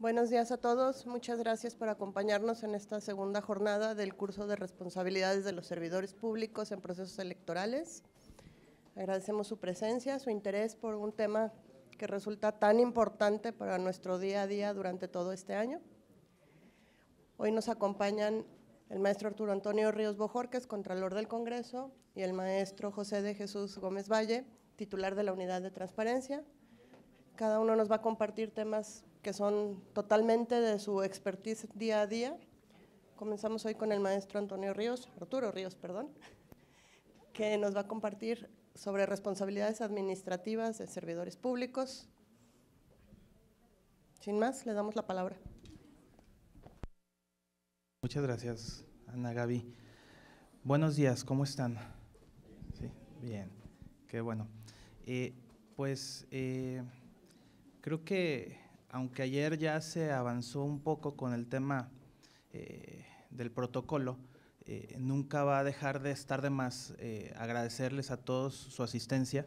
Buenos días a todos. Muchas gracias por acompañarnos en esta segunda jornada del curso de responsabilidades de los servidores públicos en procesos electorales. Agradecemos su presencia, su interés por un tema que resulta tan importante para nuestro día a día durante todo este año. Hoy nos acompañan el maestro Arturo Antonio Ríos Bojórquez, Contralor del Congreso, y el maestro José de Jesús Gómez Valle, titular de la Unidad de Transparencia. Cada uno nos va a compartir temas que son totalmente de su expertise día a día. Comenzamos hoy con el maestro Arturo Ríos, que nos va a compartir sobre responsabilidades administrativas de servidores públicos. Sin más, le damos la palabra. Muchas gracias, Ana Gaby. Buenos días, ¿cómo están? Sí, bien, qué bueno. Creo que aunque ayer ya se avanzó un poco con el tema del protocolo, nunca va a dejar de estar de más agradecerles a todos su asistencia.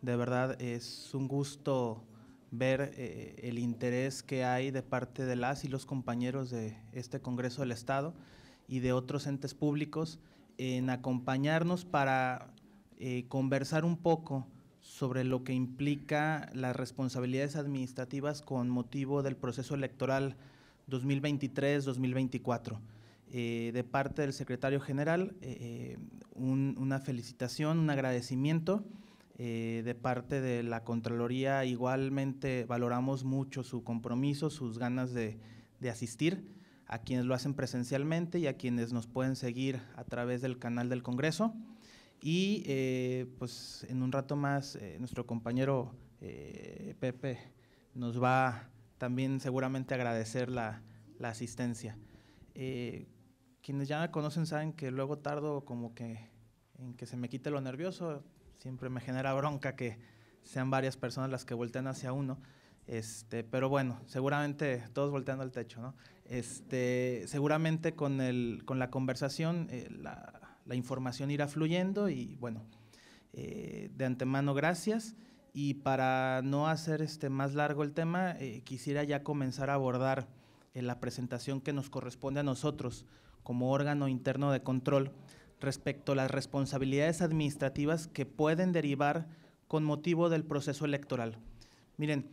De verdad es un gusto ver el interés que hay de parte de las y los compañeros de este Congreso del Estado y de otros entes públicos en acompañarnos para conversar un poco sobre lo que implica las responsabilidades administrativas con motivo del proceso electoral 2023-2024. De parte del secretario general, una felicitación, un agradecimiento. De parte de la Contraloría, igualmente valoramos mucho su compromiso, sus ganas de asistir, a quienes lo hacen presencialmente y a quienes nos pueden seguir a través del canal del Congreso. Y pues en un rato más nuestro compañero Pepe nos va también seguramente a agradecer la asistencia. Quienes ya me conocen saben que luego tardo como que en que se me quite lo nervioso, siempre me genera bronca que sean varias personas las que voltean hacia uno, pero bueno, seguramente todos volteando al techo, ¿no? Seguramente con la conversación la información irá fluyendo y bueno, de antemano gracias. Y para no hacer más largo el tema, quisiera ya comenzar a abordar la presentación que nos corresponde a nosotros como órgano interno de control respecto a las responsabilidades administrativas que pueden derivar con motivo del proceso electoral. Miren,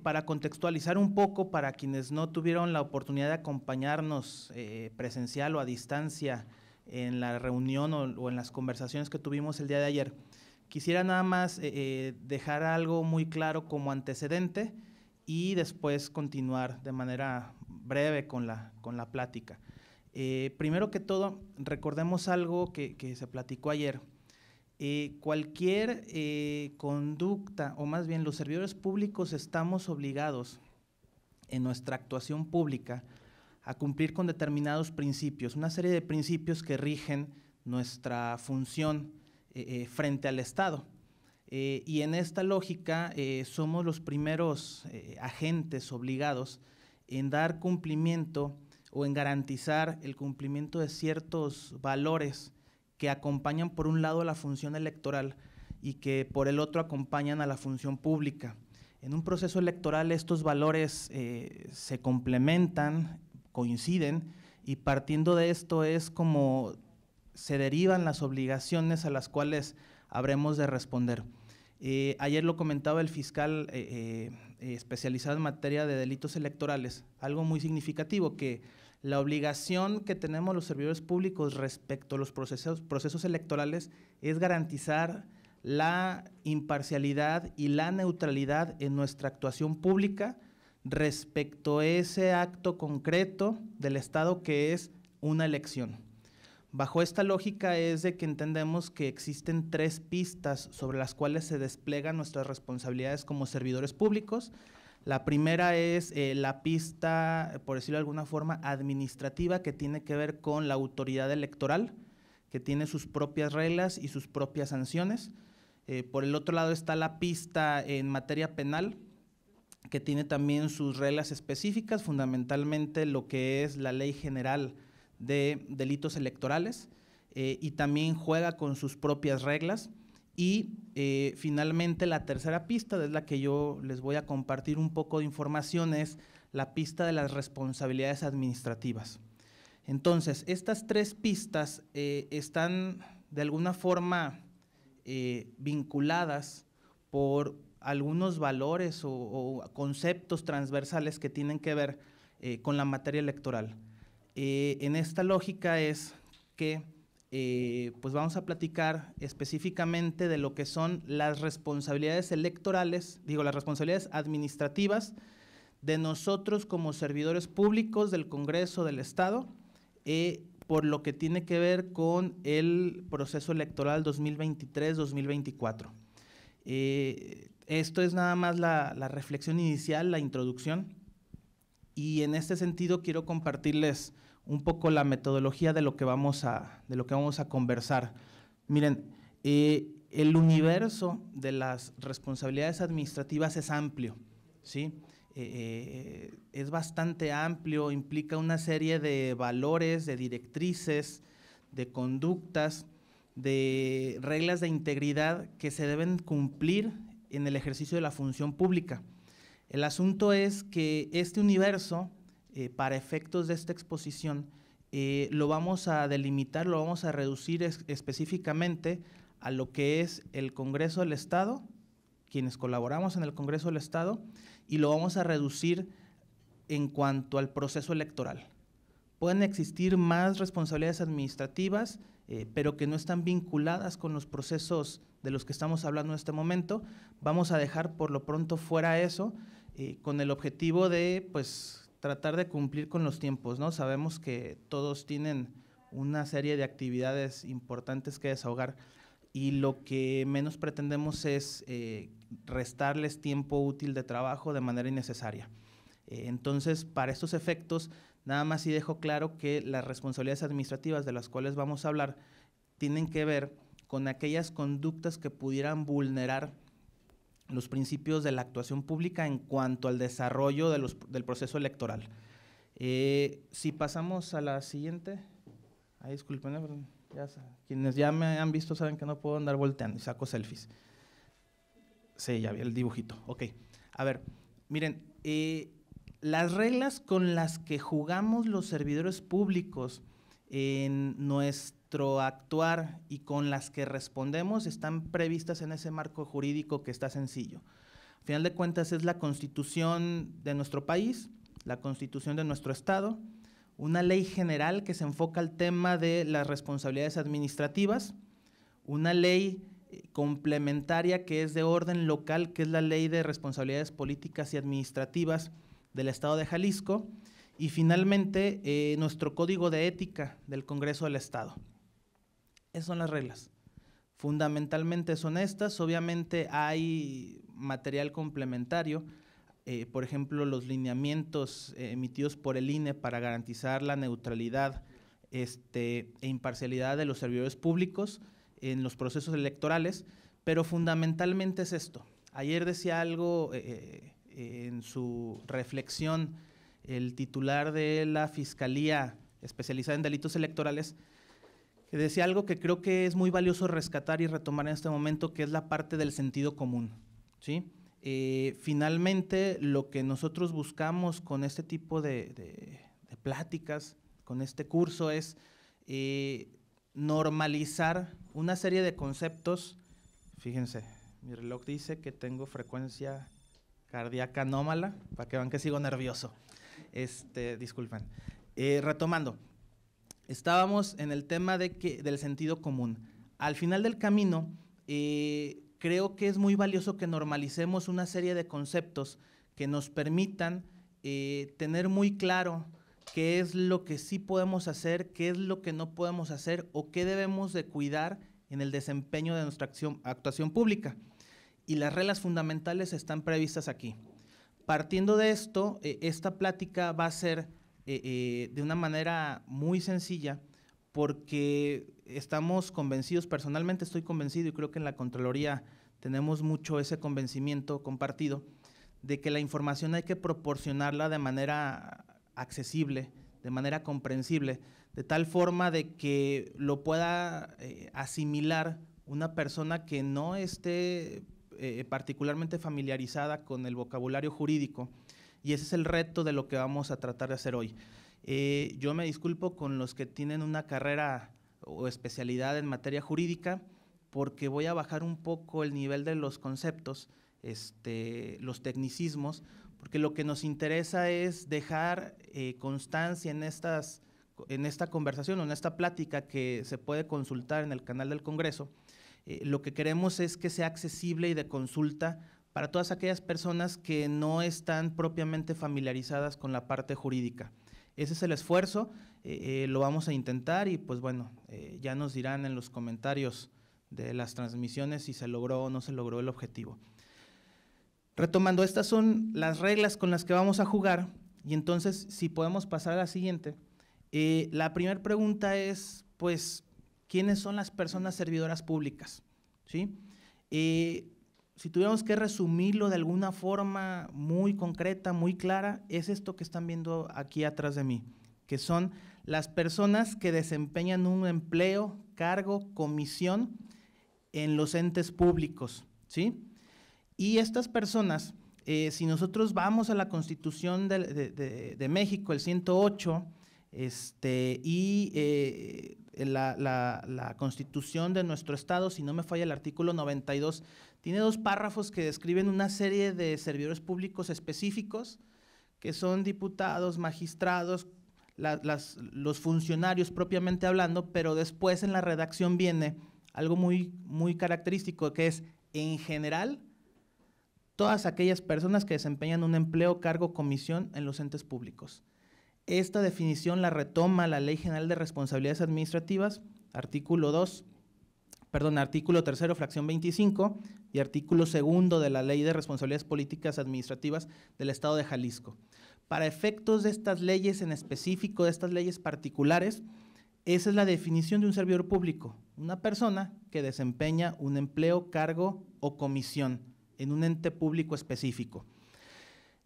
para contextualizar un poco para quienes no tuvieron la oportunidad de acompañarnos presencial o a distancia en la reunión o en las conversaciones que tuvimos el día de ayer, quisiera nada más dejar algo muy claro como antecedente y después continuar de manera breve con la plática. Primero que todo, recordemos algo que se platicó ayer. Cualquier conducta, o más bien los servidores públicos estamos obligados en nuestra actuación pública a cumplir con determinados principios, una serie de principios que rigen nuestra función frente al Estado. Y en esta lógica somos los primeros agentes obligados en dar cumplimiento o en garantizar el cumplimiento de ciertos valores que acompañan por un lado a la función electoral y que por el otro acompañan a la función pública. En un proceso electoral estos valores se complementan, coinciden, y partiendo de esto es como se derivan las obligaciones a las cuales habremos de responder. Ayer lo comentaba el fiscal especializado en materia de delitos electorales, algo muy significativo, que la obligación que tenemos los servidores públicos respecto a los procesos electorales es garantizar la imparcialidad y la neutralidad en nuestra actuación pública respecto a ese acto concreto del Estado que es una elección. Bajo esta lógica es de que entendemos que existen tres pistas sobre las cuales se desplegan nuestras responsabilidades como servidores públicos. La primera es la pista, por decirlo de alguna forma, administrativa, que tiene que ver con la autoridad electoral, que tiene sus propias reglas y sus propias sanciones. Por el otro lado está la pista en materia penal, que tiene también sus reglas específicas, fundamentalmente lo que es la Ley General de Delitos Electorales, y también juega con sus propias reglas. Y finalmente la tercera pista, es la que yo les voy a compartir un poco de información, es la pista de las responsabilidades administrativas. Entonces, estas 3 pistas están de alguna forma vinculadas por algunos valores o conceptos transversales que tienen que ver con la materia electoral. En esta lógica es que pues vamos a platicar específicamente de lo que son las responsabilidades electorales, las responsabilidades administrativas de nosotros como servidores públicos del Congreso del Estado, por lo que tiene que ver con el proceso electoral 2023-2024. Esto es nada más la reflexión inicial, la introducción, y en este sentido quiero compartirles un poco la metodología de lo que vamos a conversar. Miren, el universo de las responsabilidades administrativas es amplio, ¿sí? Es bastante amplio, implica una serie de valores, de directrices, de conductas, de reglas de integridad que se deben cumplir en el ejercicio de la función pública. El asunto es que este universo, para efectos de esta exposición, lo vamos a delimitar, lo vamos a reducir específicamente a lo que es el Congreso del Estado, quienes colaboramos en el Congreso del Estado, y lo vamos a reducir en cuanto al proceso electoral. Pueden existir más responsabilidades administrativas, pero que no están vinculadas con los procesos de los que estamos hablando en este momento. Vamos a dejar por lo pronto fuera eso, con el objetivo de pues, tratar de cumplir con los tiempos, ¿no? Sabemos que todos tienen una serie de actividades importantes que desahogar y lo que menos pretendemos es restarles tiempo útil de trabajo de manera innecesaria. Entonces, para estos efectos, nada más sí dejo claro que las responsabilidades administrativas de las cuales vamos a hablar tienen que ver con aquellas conductas que pudieran vulnerar los principios de la actuación pública en cuanto al desarrollo del proceso electoral. Si pasamos a la siguiente, disculpen, quienes ya me han visto saben que no puedo andar volteando y saco selfies. Sí, ya vi el dibujito, ok. A ver, miren, las reglas con las que jugamos los servidores públicos en nuestro actuar y con las que respondemos están previstas en ese marco jurídico que está sencillo. Al final de cuentas es la Constitución de nuestro país, la Constitución de nuestro Estado, una ley general que se enfoca al tema de las responsabilidades administrativas, una ley complementaria que es de orden local, que es la Ley de Responsabilidades Políticas y Administrativas del Estado de Jalisco, y finalmente nuestro Código de Ética del Congreso del Estado. Esas son las reglas. Fundamentalmente son estas, obviamente hay material complementario, por ejemplo, los lineamientos emitidos por el INE para garantizar la neutralidad e imparcialidad de los servidores públicos en los procesos electorales, pero fundamentalmente es esto. Ayer decía algo en su reflexión el titular de la Fiscalía especializada en delitos electorales, que decía algo que creo que es muy valioso rescatar y retomar en este momento, que es la parte del sentido común, ¿sí? Finalmente, lo que nosotros buscamos con este tipo de pláticas, con este curso, es normalizar una serie de conceptos. Fíjense, mi reloj dice que tengo frecuencia cardíaca anómala, para que vean que sigo nervioso. Disculpen. Retomando, estábamos en el tema del sentido común. Al final del camino, creo que es muy valioso que normalicemos una serie de conceptos que nos permitan tener muy claro qué es lo que sí podemos hacer, qué es lo que no podemos hacer o qué debemos de cuidar en el desempeño de nuestra actuación pública. Y las reglas fundamentales están previstas aquí. Partiendo de esto, esta plática va a ser de una manera muy sencilla, porque estamos convencidos, personalmente estoy convencido y creo que en la Contraloría tenemos mucho ese convencimiento compartido, de que la información hay que proporcionarla de manera accesible, de manera comprensible, de tal forma de que lo pueda asimilar una persona que no esté particularmente familiarizada con el vocabulario jurídico y ese es el reto de lo que vamos a tratar de hacer hoy. Yo me disculpo con los que tienen una carrera o especialidad en materia jurídica, porque voy a bajar un poco el nivel de los conceptos, los tecnicismos, porque lo que nos interesa es dejar constancia en esta conversación o en esta plática que se puede consultar en el canal del Congreso. Lo que queremos es que sea accesible y de consulta para todas aquellas personas que no están propiamente familiarizadas con la parte jurídica. Ese es el esfuerzo, lo vamos a intentar y pues bueno, ya nos dirán en los comentarios de las transmisiones si se logró o no se logró el objetivo. Retomando, estas son las reglas con las que vamos a jugar y entonces si podemos pasar a la siguiente. La primera pregunta es, pues, ¿quiénes son las personas servidoras públicas? ¿Sí? Si tuviéramos que resumirlo de alguna forma muy concreta, muy clara, es esto que están viendo aquí atrás de mí, que son las personas que desempeñan un empleo, cargo, comisión en los entes públicos, ¿sí? Y estas personas, si nosotros vamos a la Constitución de México, el 108, la Constitución de nuestro estado, si no me falla el artículo 92, tiene 2 párrafos que describen una serie de servidores públicos específicos, que son diputados, magistrados, los funcionarios propiamente hablando, pero después en la redacción viene algo muy, muy característico, que es, en general, todas aquellas personas que desempeñan un empleo, cargo, comisión en los entes públicos. Esta definición la retoma la Ley General de Responsabilidades Administrativas, artículo 3º, fracción 25, y artículo 2º de la Ley de Responsabilidades Políticas Administrativas del Estado de Jalisco. Para efectos de estas leyes en específico, de estas leyes particulares, esa es la definición de un servidor público, una persona que desempeña un empleo, cargo o comisión en un ente público específico.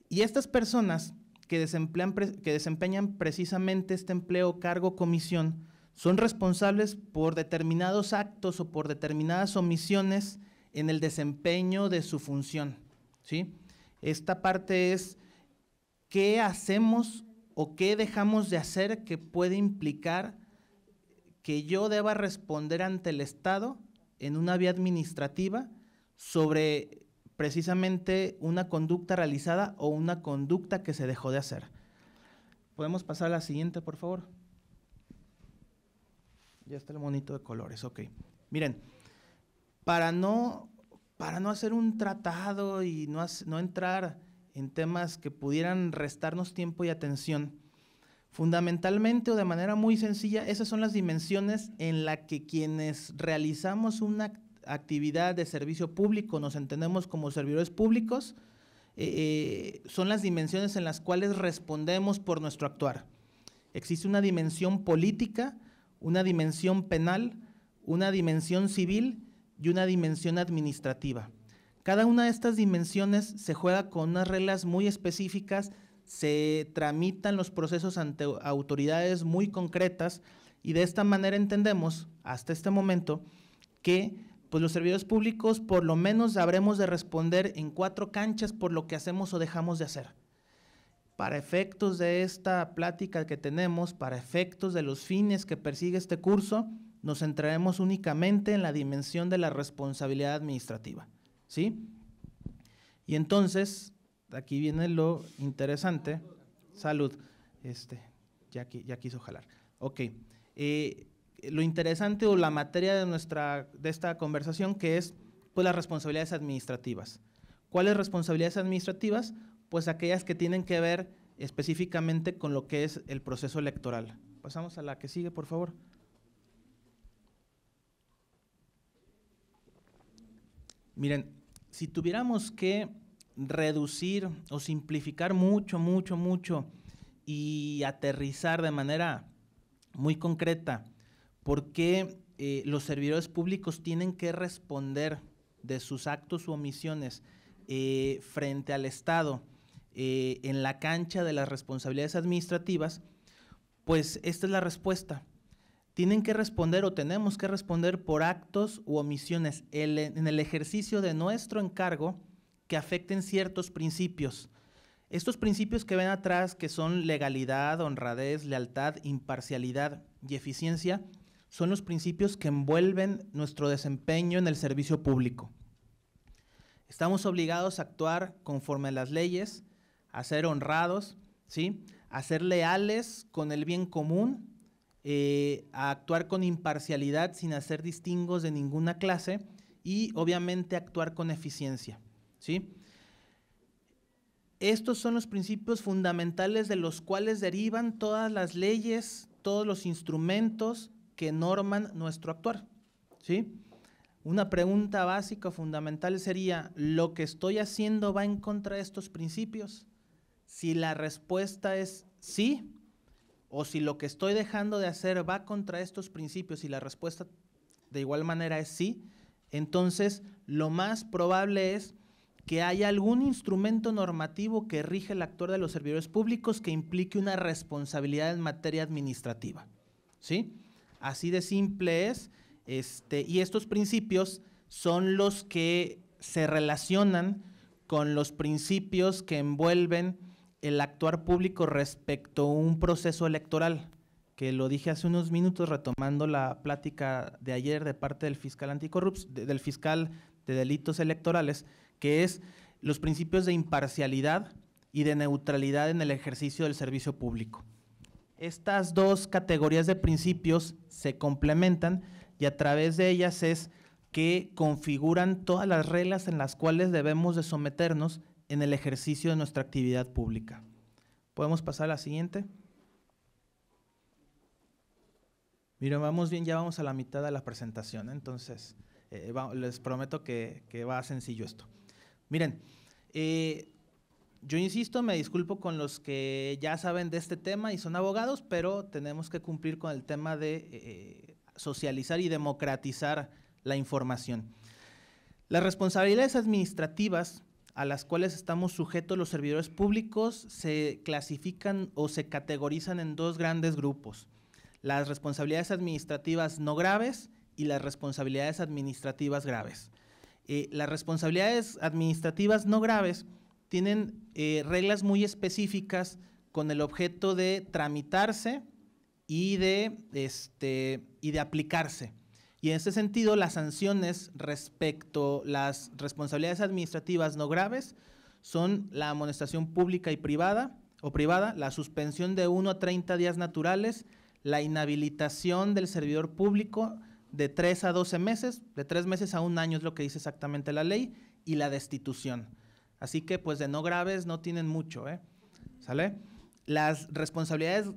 Y estas personas que desempeñan precisamente este empleo, cargo, comisión, son responsables por determinados actos o por determinadas omisiones en el desempeño de su función, ¿sí? Esta parte es qué hacemos o qué dejamos de hacer que puede implicar que yo deba responder ante el Estado en una vía administrativa sobre precisamente una conducta realizada o una conducta que se dejó de hacer. ¿Podemos pasar a la siguiente, por favor? Ya está el monito de colores, ok. Miren, para no hacer un tratado y no entrar en temas que pudieran restarnos tiempo y atención, fundamentalmente o de manera muy sencilla, esas son las dimensiones en las que quienes realizamos una actividad de servicio público, nos entendemos como servidores públicos, son las dimensiones en las cuales respondemos por nuestro actuar. Existe una dimensión política, una dimensión penal, una dimensión civil y una dimensión administrativa. Cada una de estas dimensiones se juega con unas reglas muy específicas, se tramitan los procesos ante autoridades muy concretas y de esta manera entendemos hasta este momento que pues los servidores públicos por lo menos habremos de responder en 4 canchas por lo que hacemos o dejamos de hacer. Para efectos de esta plática que tenemos, para efectos de los fines que persigue este curso, nos centraremos únicamente en la dimensión de la responsabilidad administrativa, ¿sí? Y entonces, aquí viene lo interesante. Salud. Ya quiso jalar. Ok. Lo interesante o la materia de esta conversación, que es pues las responsabilidades administrativas. ¿Cuáles responsabilidades administrativas? Pues aquellas que tienen que ver específicamente con lo que es el proceso electoral. Pasamos a la que sigue, por favor. Miren, si tuviéramos que reducir o simplificar mucho y aterrizar de manera muy concreta por qué los servidores públicos tienen que responder de sus actos u omisiones frente al Estado en la cancha de las responsabilidades administrativas, pues esta es la respuesta. Tienen que responder o tenemos que responder por actos u omisiones en el ejercicio de nuestro encargo que afecten ciertos principios. Estos principios que ven atrás, que son legalidad, honradez, lealtad, imparcialidad y eficiencia, son los principios que envuelven nuestro desempeño en el servicio público. Estamos obligados a actuar conforme a las leyes, a ser honrados, ¿sí?, a ser leales con el bien común, a actuar con imparcialidad sin hacer distingos de ninguna clase y obviamente actuar con eficiencia, ¿sí? Estos son los principios fundamentales de los cuales derivan todas las leyes, todos los instrumentos que norman nuestro actuar, ¿sí? Una pregunta básica fundamental sería, ¿lo que estoy haciendo va en contra de estos principios? Si la respuesta es sí, o si lo que estoy dejando de hacer va contra estos principios y la respuesta de igual manera es sí, entonces lo más probable es que haya algún instrumento normativo que rige el actuar de los servidores públicos que implique una responsabilidad en materia administrativa, ¿sí? Así de simple es, y estos principios son los que se relacionan con los principios que envuelven el actuar público respecto a un proceso electoral, que lo dije hace unos minutos retomando la plática de ayer de parte del fiscal del fiscal de delitos electorales, que es los principios de imparcialidad y de neutralidad en el ejercicio del servicio público. Estas dos categorías de principios se complementan y a través de ellas es que configuran todas las reglas en las cuales debemos de someternos en el ejercicio de nuestra actividad pública. ¿Podemos pasar a la siguiente? Miren, vamos bien, ya vamos a la mitad de la presentación, entonces les prometo que va sencillo esto. Miren, yo insisto, me disculpo con los que ya saben de este tema y son abogados, pero tenemos que cumplir con el tema de socializar y democratizar la información. Las responsabilidades administrativas a las cuales estamos sujetos los servidores públicos se clasifican o se categorizan en dos grandes grupos: las responsabilidades administrativas no graves y las responsabilidades administrativas graves. Las responsabilidades administrativas no graves tienen reglas muy específicas con el objeto de tramitarse y de aplicarse. Y en ese sentido, las sanciones respecto a las responsabilidades administrativas no graves son la amonestación pública y privada, la suspensión de 1 a 30 días naturales, la inhabilitación del servidor público de 3 a 12 meses, de 3 meses a 1 año es lo que dice exactamente la ley, y la destitución. Así que pues de no graves no tienen mucho, ¿sale? Las responsabilidades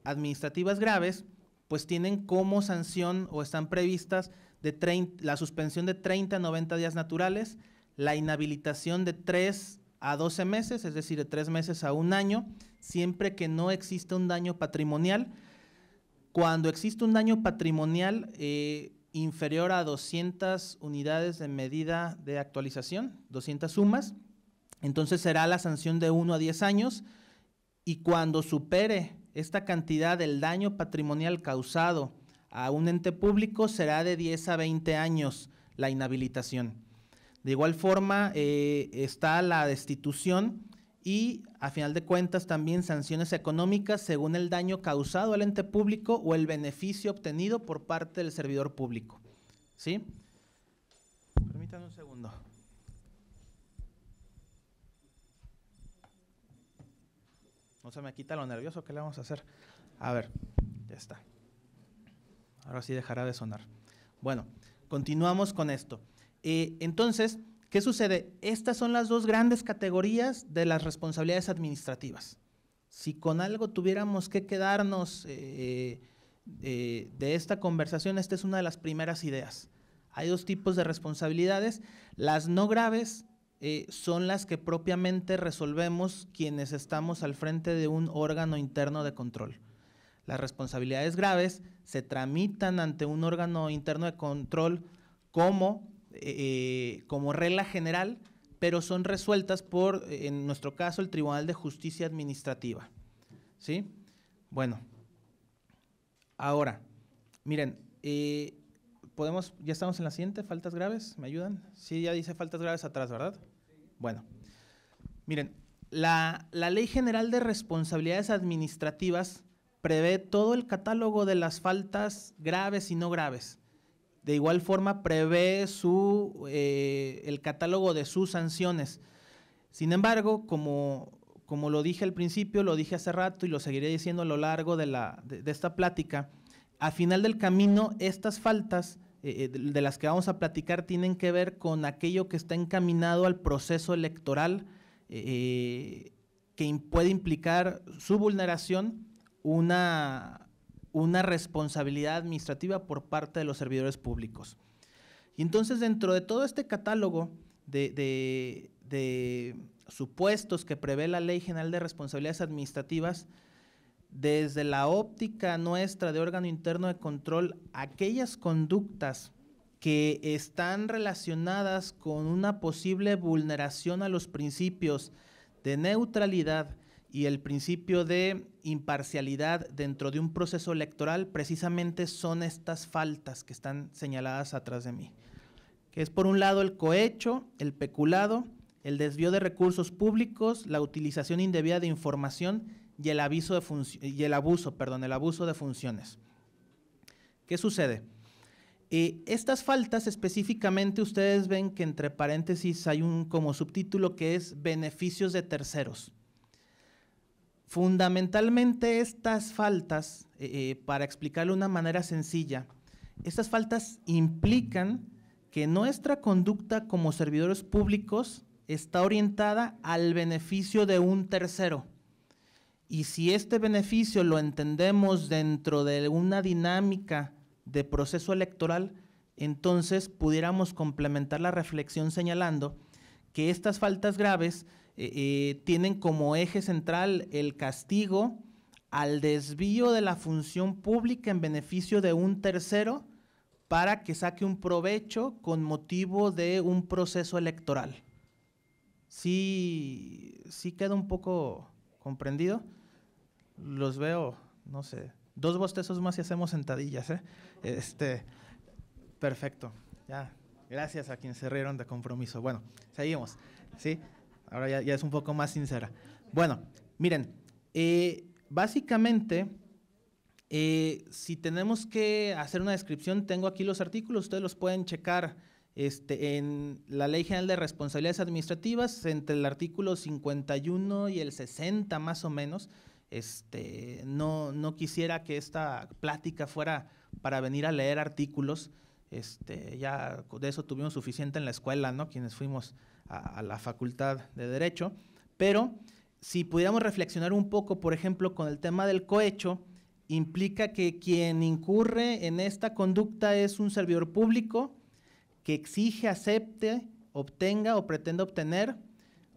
administrativas graves pues tienen como sanción o están previstas la suspensión de 30 a 90 días naturales, la inhabilitación de 3 a 12 meses, es decir, de 3 meses a 1 año, siempre que no exista un daño patrimonial. Cuando existe un daño patrimonial inferior a 200 unidades de medida de actualización, 200 sumas, entonces será la sanción de 1 a 10 años, y cuando supere esta cantidad del daño patrimonial causado a un ente público será de 10 a 20 años la inhabilitación. De igual forma está la destitución y a final de cuentas también sanciones económicas según el daño causado al ente público o el beneficio obtenido por parte del servidor público, ¿sí? Permítanme un segundo. No se me quita lo nervioso, ¿qué le vamos a hacer? A ver, ya está. Ahora sí dejará de sonar. Bueno, continuamos con esto. Entonces, ¿qué sucede? Estas son las dos grandes categorías de las responsabilidades administrativas. Si con algo tuviéramos que quedarnos de esta conversación, esta es una de las primeras ideas. Hay dos tipos de responsabilidades. Las no graves son las que propiamente resolvemos quienes estamos al frente de un órgano interno de control. Las responsabilidades graves se tramitan ante un órgano interno de control como regla general, pero son resueltas por, en nuestro caso, el Tribunal de Justicia Administrativa, ¿sí? Bueno, ahora, miren, ya estamos en la siguiente, faltas graves, ¿me ayudan? Sí, ya dice faltas graves atrás, ¿verdad? Bueno, miren, la Ley General de Responsabilidades Administrativas prevé todo el catálogo de las faltas graves y no graves. De igual forma prevé el catálogo de sus sanciones. Sin embargo, como lo dije al principio, lo dije hace rato y lo seguiré diciendo a lo largo de esta plática, al final del camino estas faltas de las que vamos a platicar tienen que ver con aquello que está encaminado al proceso electoral que puede implicar su vulneración, una responsabilidad administrativa por parte de los servidores públicos. Y entonces, dentro de todo este catálogo de supuestos que prevé la Ley General de Responsabilidades Administrativas, desde la óptica nuestra de órgano interno de control, aquellas conductas que están relacionadas con una posible vulneración a los principios de neutralidad y el principio de imparcialidad dentro de un proceso electoral, precisamente son estas faltas que están señaladas atrás de mí, que es por un lado el cohecho, el peculado, el desvío de recursos públicos, la utilización indebida de información y el abuso de funciones. ¿Qué sucede? Estas faltas específicamente, ustedes ven que entre paréntesis hay un como subtítulo que es beneficios de terceros. Fundamentalmente estas faltas, para explicarlo de una manera sencilla, estas faltas implican que nuestra conducta como servidores públicos está orientada al beneficio de un tercero. Y si este beneficio lo entendemos dentro de una dinámica de proceso electoral, entonces pudiéramos complementar la reflexión señalando que estas faltas graves tienen como eje central el castigo al desvío de la función pública en beneficio de un tercero para que saque un provecho con motivo de un proceso electoral. ¿Sí queda un poco comprendido? Los veo, no sé, 2 bostezos más y hacemos sentadillas, perfecto, ya, gracias a quienes se rieron de compromiso. Bueno, seguimos, ¿sí? Ahora ya es un poco más sincera. Bueno, miren, básicamente, si tenemos que hacer una descripción, tengo aquí los artículos, ustedes los pueden checar en la Ley General de Responsabilidades Administrativas, entre el artículo 51 y el 60 más o menos. No quisiera que esta plática fuera para venir a leer artículos, ya de eso tuvimos suficiente en la escuela, ¿no? Quienes fuimos a la Facultad de Derecho, pero si pudiéramos reflexionar un poco, por ejemplo, con el tema del cohecho, implica que quien incurre en esta conducta es un servidor público que exige, acepte, obtenga o pretenda obtener,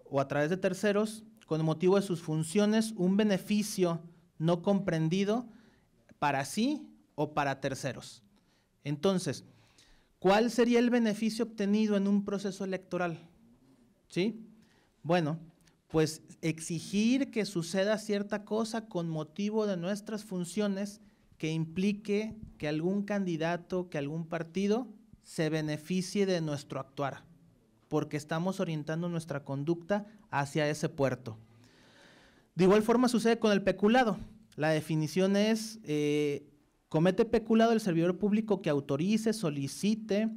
o a través de terceros, con motivo de sus funciones, un beneficio no comprendido para sí o para terceros. Entonces, ¿cuál sería el beneficio obtenido en un proceso electoral? ¿Sí? Bueno, pues exigir que suceda cierta cosa con motivo de nuestras funciones que implique que algún candidato, que algún partido se beneficie de nuestro actuar, porque estamos orientando nuestra conducta hacia ese puerto. De igual forma sucede con el peculado. La definición es, comete peculado el servidor público que autorice, solicite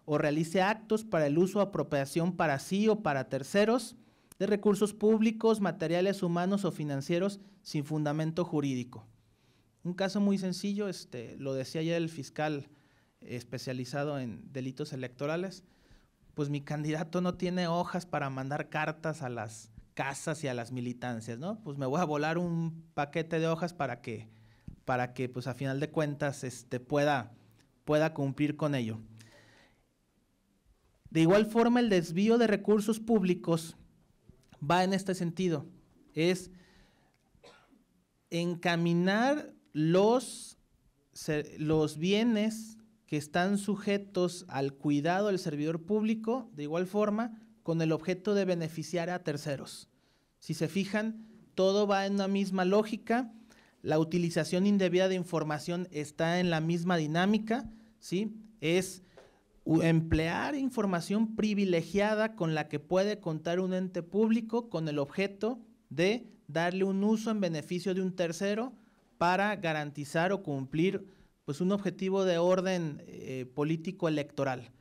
o realice actos para el uso o apropiación para sí o para terceros de recursos públicos, materiales, humanos o financieros sin fundamento jurídico. Un caso muy sencillo, lo decía ayer el fiscal especializado en delitos electorales, pues mi candidato no tiene hojas para mandar cartas a las casas y a las militancias, ¿no? Pues me voy a volar un paquete de hojas para que pues a final de cuentas pueda cumplir con ello. De igual forma, el desvío de recursos públicos va en este sentido, es encaminar los bienes que están sujetos al cuidado del servidor público, de igual forma, con el objeto de beneficiar a terceros. Si se fijan, todo va en una misma lógica, la utilización indebida de información está en la misma dinámica, ¿sí? Es emplear información privilegiada con la que puede contar un ente público con el objeto de darle un uso en beneficio de un tercero para garantizar o cumplir pues, un objetivo de orden político electoral.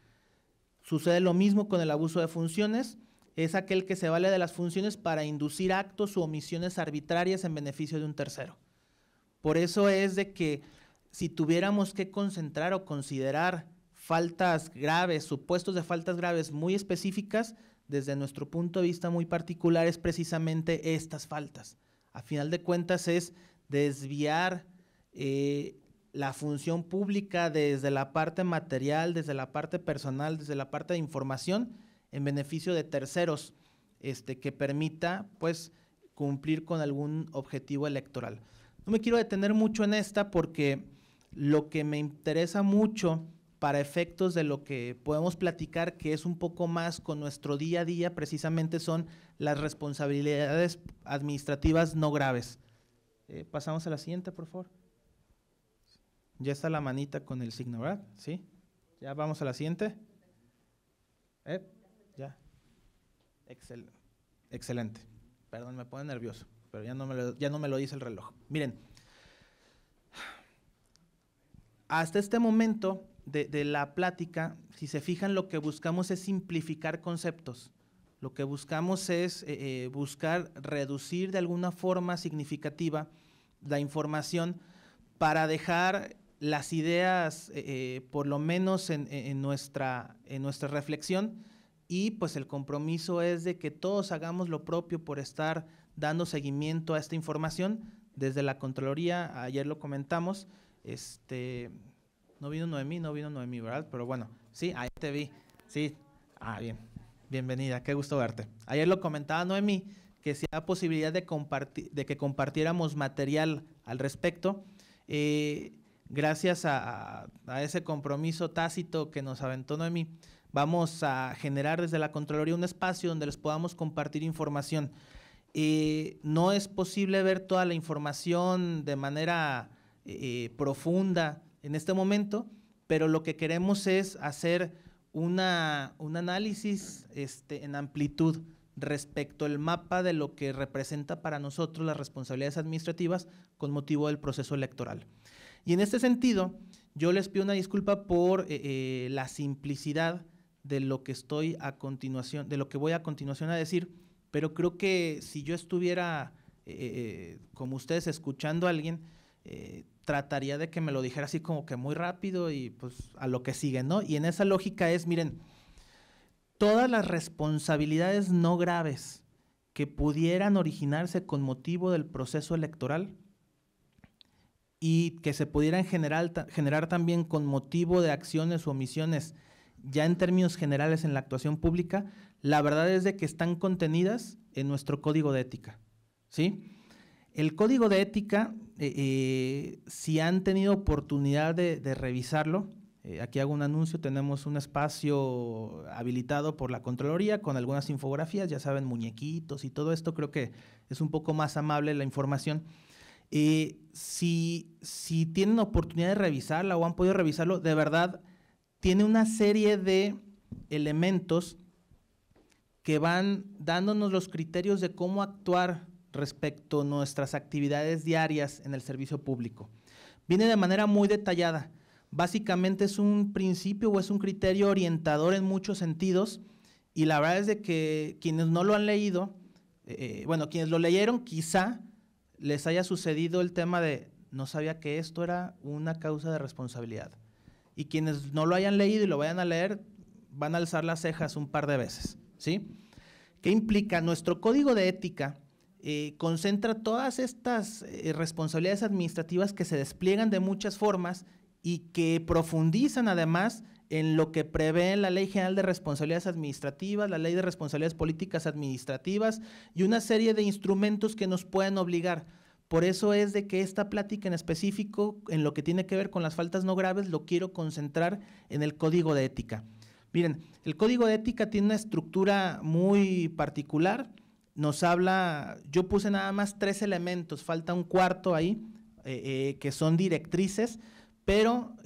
Sucede lo mismo con el abuso de funciones, es aquel que se vale de las funciones para inducir actos u omisiones arbitrarias en beneficio de un tercero. Por eso es de que si tuviéramos que concentrar o considerar faltas graves, supuestos de faltas graves muy específicas, desde nuestro punto de vista muy particular es precisamente estas faltas. A final de cuentas es desviar la función pública desde la parte material, desde la parte personal, desde la parte de información, en beneficio de terceros, que permita pues cumplir con algún objetivo electoral. No me quiero detener mucho en esta porque lo que me interesa mucho para efectos de lo que podemos platicar, que es un poco más con nuestro día a día, precisamente son las responsabilidades administrativas no graves. Pasamos a la siguiente, por favor. Ya está la manita con el signo, ¿verdad? ¿Sí? Ya vamos a la siguiente. Ya. Excelente. Perdón, me pone nervioso, pero ya no me lo dice el reloj. Miren, hasta este momento de la plática, si se fijan, lo que buscamos es simplificar conceptos. Lo que buscamos es buscar reducir de alguna forma significativa la información para dejar las ideas, por lo menos en nuestra reflexión, y pues el compromiso es de que todos hagamos lo propio por estar dando seguimiento a esta información desde la Contraloría. Ayer lo comentamos, no vino Noemí, ¿verdad? Pero bueno, sí, ahí te vi, sí, bien, bienvenida, qué gusto verte. Ayer lo comentaba Noemí, que si hay posibilidad de que compartiéramos material al respecto, gracias a ese compromiso tácito que nos aventó Noemí, vamos a generar desde la Contraloría un espacio donde les podamos compartir información. No es posible ver toda la información de manera profunda en este momento, pero lo que queremos es hacer un análisis en amplitud respecto al mapa de lo que representa para nosotros las responsabilidades administrativas con motivo del proceso electoral. Y en este sentido, yo les pido una disculpa por la simplicidad de lo que voy a continuación a decir, pero creo que si yo estuviera como ustedes escuchando a alguien, trataría de que me lo dijera así como que muy rápido y pues a lo que sigue, ¿no? Y en esa lógica es, miren, todas las responsabilidades no graves que pudieran originarse con motivo del proceso electoral y que se pudieran generar también con motivo de acciones o omisiones ya en términos generales en la actuación pública, la verdad es de que están contenidas en nuestro Código de Ética, ¿sí? El Código de Ética, si han tenido oportunidad de revisarlo, aquí hago un anuncio, tenemos un espacio habilitado por la Contraloría con algunas infografías, ya saben, muñequitos y todo esto, creo que es un poco más amable la información. Si tienen oportunidad de revisarla o han podido revisarlo, de verdad, tiene una serie de elementos que van dándonos los criterios de cómo actuar respecto a nuestras actividades diarias en el servicio público. Viene de manera muy detallada. Básicamente es un principio o es un criterio orientador en muchos sentidos y la verdad es de que quienes no lo han leído, quienes lo leyeron quizá les haya sucedido el tema de no sabía que esto era una causa de responsabilidad. Y quienes no lo hayan leído y lo vayan a leer van a alzar las cejas un par de veces, ¿sí? ¿Qué implica? Nuestro Código de Ética concentra todas estas responsabilidades administrativas que se despliegan de muchas formas y que profundizan además en lo que prevé la Ley General de Responsabilidades Administrativas, la Ley de Responsabilidades Políticas Administrativas y una serie de instrumentos que nos pueden obligar. Por eso es de que esta plática en específico, en lo que tiene que ver con las faltas no graves, lo quiero concentrar en el Código de Ética. Miren, el Código de Ética tiene una estructura muy particular, nos habla, yo puse nada más 3 elementos, falta un cuarto ahí, que son directrices, pero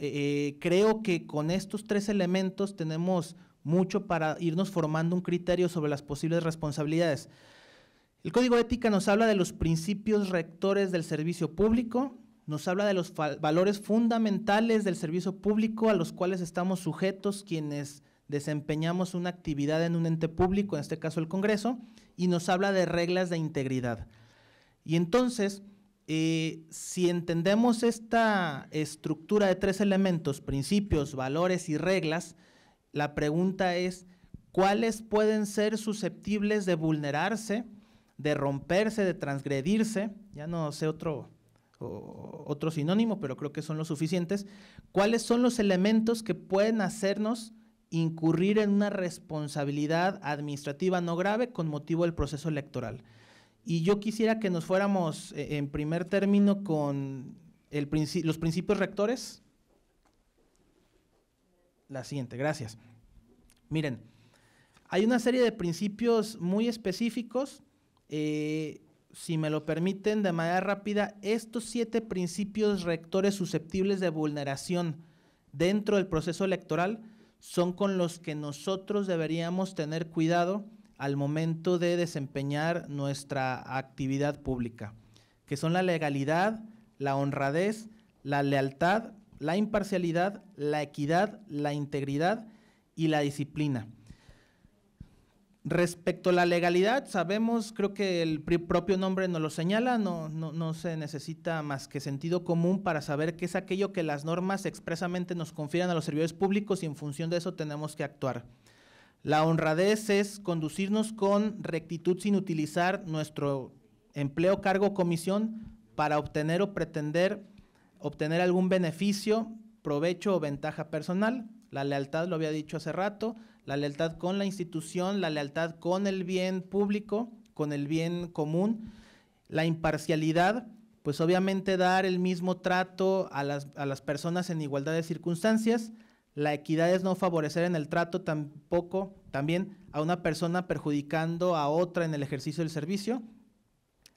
creo que con estos 3 elementos tenemos mucho para irnos formando un criterio sobre las posibles responsabilidades. El Código de Ética nos habla de los principios rectores del servicio público, nos habla de los valores fundamentales del servicio público a los cuales estamos sujetos quienes desempeñamos una actividad en un ente público, en este caso el Congreso, y nos habla de reglas de integridad. Y entonces, si entendemos esta estructura de 3 elementos, principios, valores y reglas, la pregunta es, ¿cuáles pueden ser susceptibles de vulnerarse, de romperse, de transgredirse? Ya no sé otro sinónimo, pero creo que son los suficientes. ¿Cuáles son los elementos que pueden hacernos incurrir en una responsabilidad administrativa no grave con motivo del proceso electoral? Y yo quisiera que nos fuéramos en primer término con los principios rectores. La siguiente, gracias. Miren, hay una serie de principios muy específicos. Si me lo permiten de manera rápida, estos 7 principios rectores susceptibles de vulneración dentro del proceso electoral son con los que nosotros deberíamos tener cuidado al momento de desempeñar nuestra actividad pública, que son la legalidad, la honradez, la lealtad, la imparcialidad, la equidad, la integridad y la disciplina. Respecto a la legalidad, sabemos, creo que el propio nombre nos lo señala, no se necesita más que sentido común para saber qué es aquello que las normas expresamente nos confieren a los servidores públicos y en función de eso tenemos que actuar. La honradez es conducirnos con rectitud sin utilizar nuestro empleo, cargo o comisión para obtener o pretender obtener algún beneficio, provecho o ventaja personal. La lealtad, lo había dicho hace rato, la lealtad con la institución, la lealtad con el bien público, con el bien común. La imparcialidad, pues obviamente dar el mismo trato a las personas en igualdad de circunstancias. La equidad es no favorecer en el trato también a una persona perjudicando a otra en el ejercicio del servicio.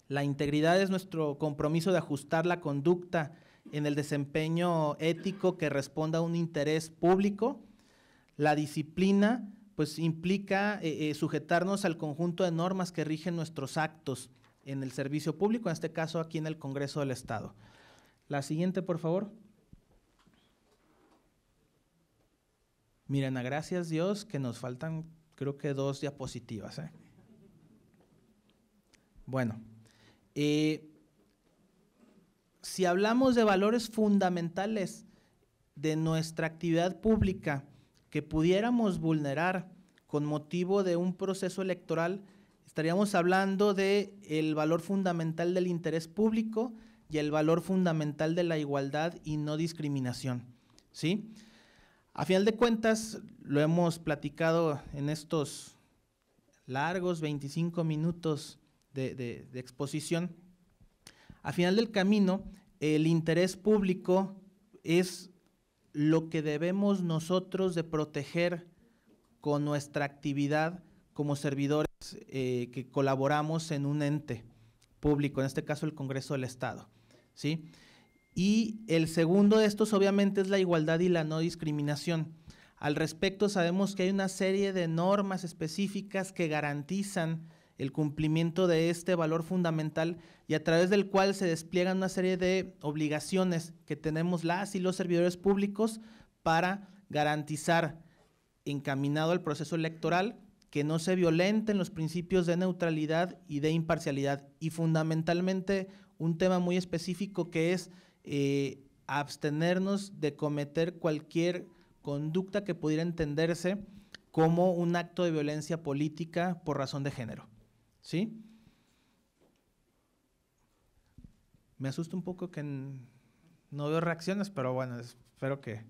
La integridad es nuestro compromiso de ajustar la conducta en el desempeño ético que responda a un interés público. La disciplina, pues implica sujetarnos al conjunto de normas que rigen nuestros actos en el servicio público, en este caso aquí en el Congreso del Estado. La siguiente, por favor. Miren, a gracias Dios que nos faltan, creo que 2 diapositivas. Bueno, si hablamos de valores fundamentales de nuestra actividad pública que pudiéramos vulnerar con motivo de un proceso electoral, estaríamos hablando del valor fundamental del interés público y el valor fundamental de la igualdad y no discriminación, ¿sí? A final de cuentas, lo hemos platicado en estos largos 25 minutos de exposición. A final del camino, el interés público es lo que debemos nosotros de proteger con nuestra actividad como servidores que colaboramos en un ente público, en este caso el Congreso del Estado, ¿sí? Y el segundo de estos obviamente es la igualdad y la no discriminación. Al respecto sabemos que hay una serie de normas específicas que garantizan el cumplimiento de este valor fundamental y a través del cual se despliegan una serie de obligaciones que tenemos las y los servidores públicos para garantizar, encaminado al proceso electoral, que no se violenten los principios de neutralidad y de imparcialidad. Y fundamentalmente un tema muy específico que es abstenernos de cometer cualquier conducta que pudiera entenderse como un acto de violencia política por razón de género, ¿sí? Me asusta un poco que no veo reacciones, pero bueno, espero que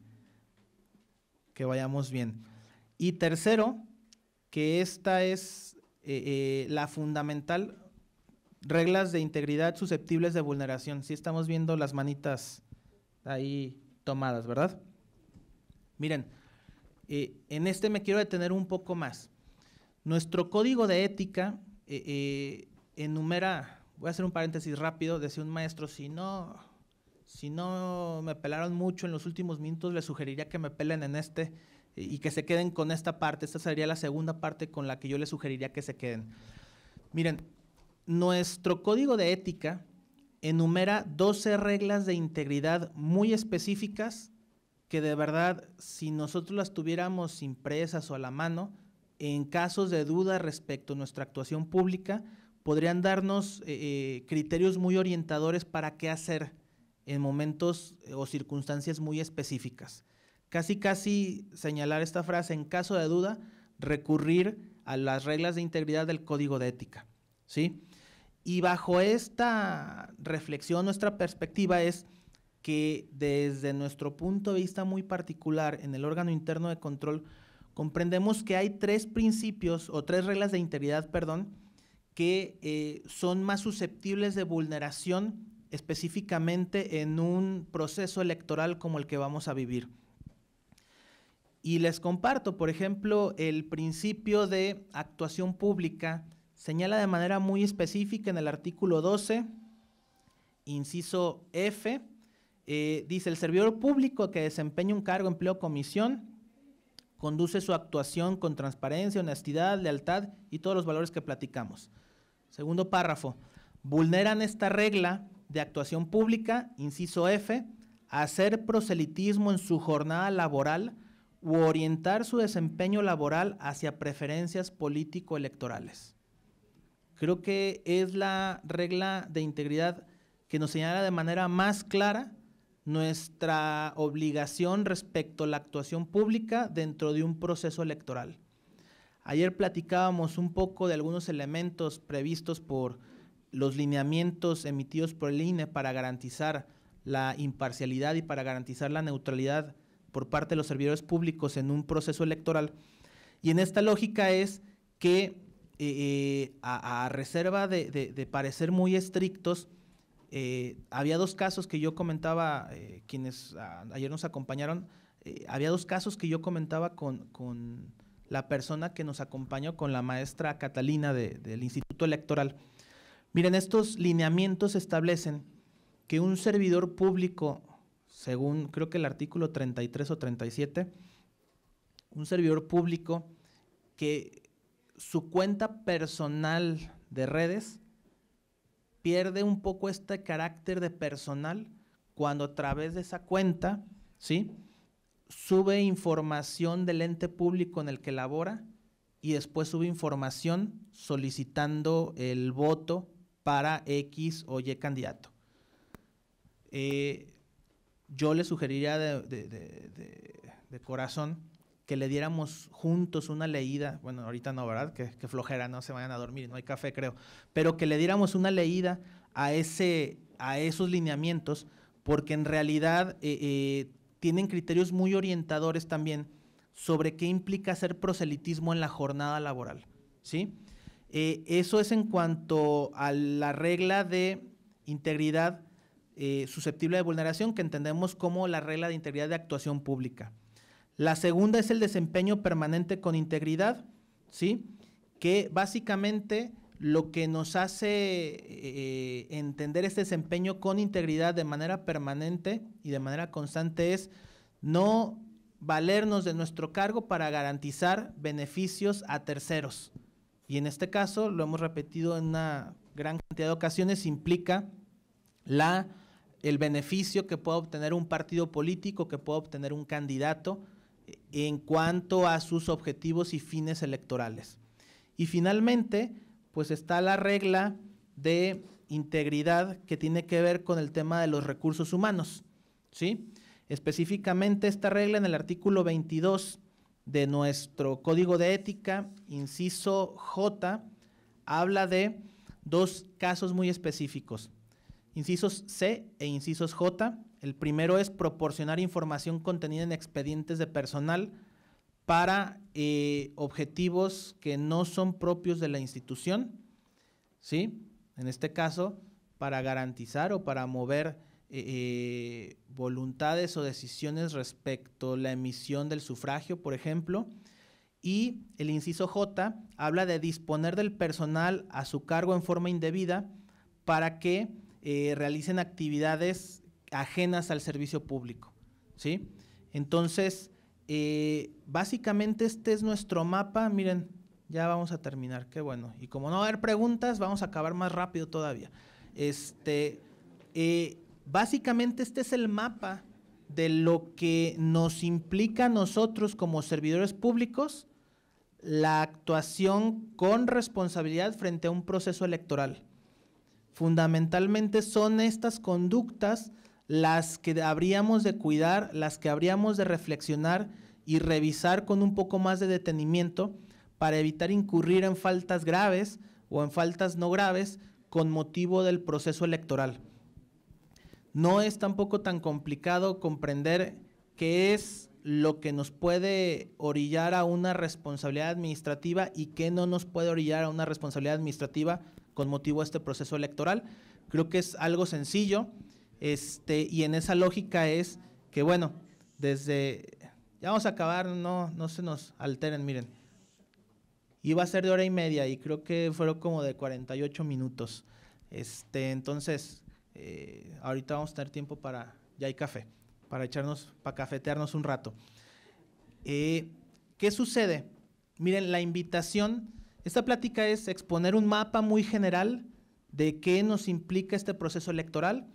vayamos bien. Y tercero, que esta es la fundamental, reglas de integridad susceptibles de vulneración. Sí estamos viendo las manitas ahí tomadas, ¿verdad? Miren, en este me quiero detener un poco más. Nuestro código de ética enumera, voy a hacer un paréntesis rápido, decía un maestro, si no me pelaron mucho en los últimos minutos, les sugeriría que me pelen en este y que se queden con esta parte. Esta sería la segunda parte con la que yo les sugeriría que se queden. Miren, nuestro código de ética enumera 12 reglas de integridad muy específicas que de verdad, si nosotros las tuviéramos impresas o a la mano, en casos de duda respecto a nuestra actuación pública, podrían darnos criterios muy orientadores para qué hacer en momentos o circunstancias muy específicas. Casi señalar esta frase: en caso de duda, recurrir a las reglas de integridad del código de ética, ¿sí? Y bajo esta reflexión, nuestra perspectiva es que desde nuestro punto de vista muy particular en el órgano interno de control, comprendemos que hay 3 principios o 3 reglas de integridad, que son más susceptibles de vulneración específicamente en un proceso electoral como el que vamos a vivir. Y les comparto, por ejemplo, el principio de actuación pública señala de manera muy específica en el artículo 12, inciso F, dice: el servidor público que desempeña un cargo, empleo o comisión conduce su actuación con transparencia, honestidad, lealtad y todos los valores que platicamos. Segundo párrafo: vulneran esta regla de actuación pública, inciso F, hacer proselitismo en su jornada laboral u orientar su desempeño laboral hacia preferencias político-electorales. Creo que es la regla de integridad que nos señala de manera más clara nuestra obligación respecto a la actuación pública dentro de un proceso electoral. Ayer platicábamos un poco de algunos elementos previstos por los lineamientos emitidos por el INE para garantizar la imparcialidad y para garantizar la neutralidad por parte de los servidores públicos en un proceso electoral. Y en esta lógica es que a reserva de parecer muy estrictos, había 2 casos que yo comentaba, quienes ayer nos acompañaron, había 2 casos que yo comentaba con la persona que nos acompañó, con la maestra Catalina del Instituto Electoral. Miren, estos lineamientos establecen que un servidor público, según creo que el artículo 33 o 37, un servidor público que su cuenta personal de redes pierde un poco este carácter de personal cuando a través de esa cuenta, ¿sí?, sube información del ente público en el que labora y después sube información solicitando el voto para X o Y candidato. Yo le sugeriría de corazón que le diéramos juntos una leída, bueno, ahorita no, ¿verdad? Que flojera, no se vayan a dormir, no hay café, creo, pero que le diéramos una leída a esos lineamientos, porque en realidad tienen criterios muy orientadores también sobre qué implica hacer proselitismo en la jornada laboral, ¿sí? Eso es en cuanto a la regla de integridad susceptible de vulneración, que entendemos como la regla de integridad de actuación pública. La segunda es el desempeño permanente con integridad, ¿sí?, que básicamente lo que nos hace entender este desempeño con integridad de manera permanente y de manera constante es no valernos de nuestro cargo para garantizar beneficios a terceros. Y en este caso, lo hemos repetido en una gran cantidad de ocasiones, implica el beneficio que pueda obtener un partido político, que pueda obtener un candidato en cuanto a sus objetivos y fines electorales. Y finalmente, pues está la regla de integridad que tiene que ver con el tema de los recursos humanos, ¿sí? Específicamente esta regla en el artículo 22 de nuestro Código de Ética, inciso J, habla de 2 casos muy específicos, incisos C e incisos J. El primero es proporcionar información contenida en expedientes de personal para objetivos que no son propios de la institución, ¿sí? En este caso, para garantizar o para mover voluntades o decisiones respecto a la emisión del sufragio, por ejemplo. Y el inciso J habla de disponer del personal a su cargo en forma indebida para que realicen actividades ajenas al servicio público, ¿sí? Entonces, básicamente este es nuestro mapa. Miren, Ya vamos a terminar, qué bueno. Y como no va a haber preguntas, vamos a acabar más rápido todavía. Básicamente este es el mapa de lo que nos implica a nosotros como servidores públicos la actuación con responsabilidad frente a un proceso electoral. Fundamentalmente son estas conductas las que habríamos de cuidar, las que habríamos de reflexionar y revisar con un poco más de detenimiento para evitar incurrir en faltas graves o en faltas no graves con motivo del proceso electoral. No es tampoco tan complicado comprender qué es lo que nos puede orillar a una responsabilidad administrativa y qué no nos puede orillar a una responsabilidad administrativa con motivo de este proceso electoral. Creo que es algo sencillo, y en esa lógica es que, bueno, ya vamos a acabar, no se nos alteren, miren. Iba a ser de 1:30 y creo que fueron como de 48 minutos. Entonces, ahorita vamos a tener tiempo ya hay café, para cafetearnos un rato. ¿Qué sucede? Miren, la invitación, esta plática es exponer un mapa muy general de qué nos implica este proceso electoral.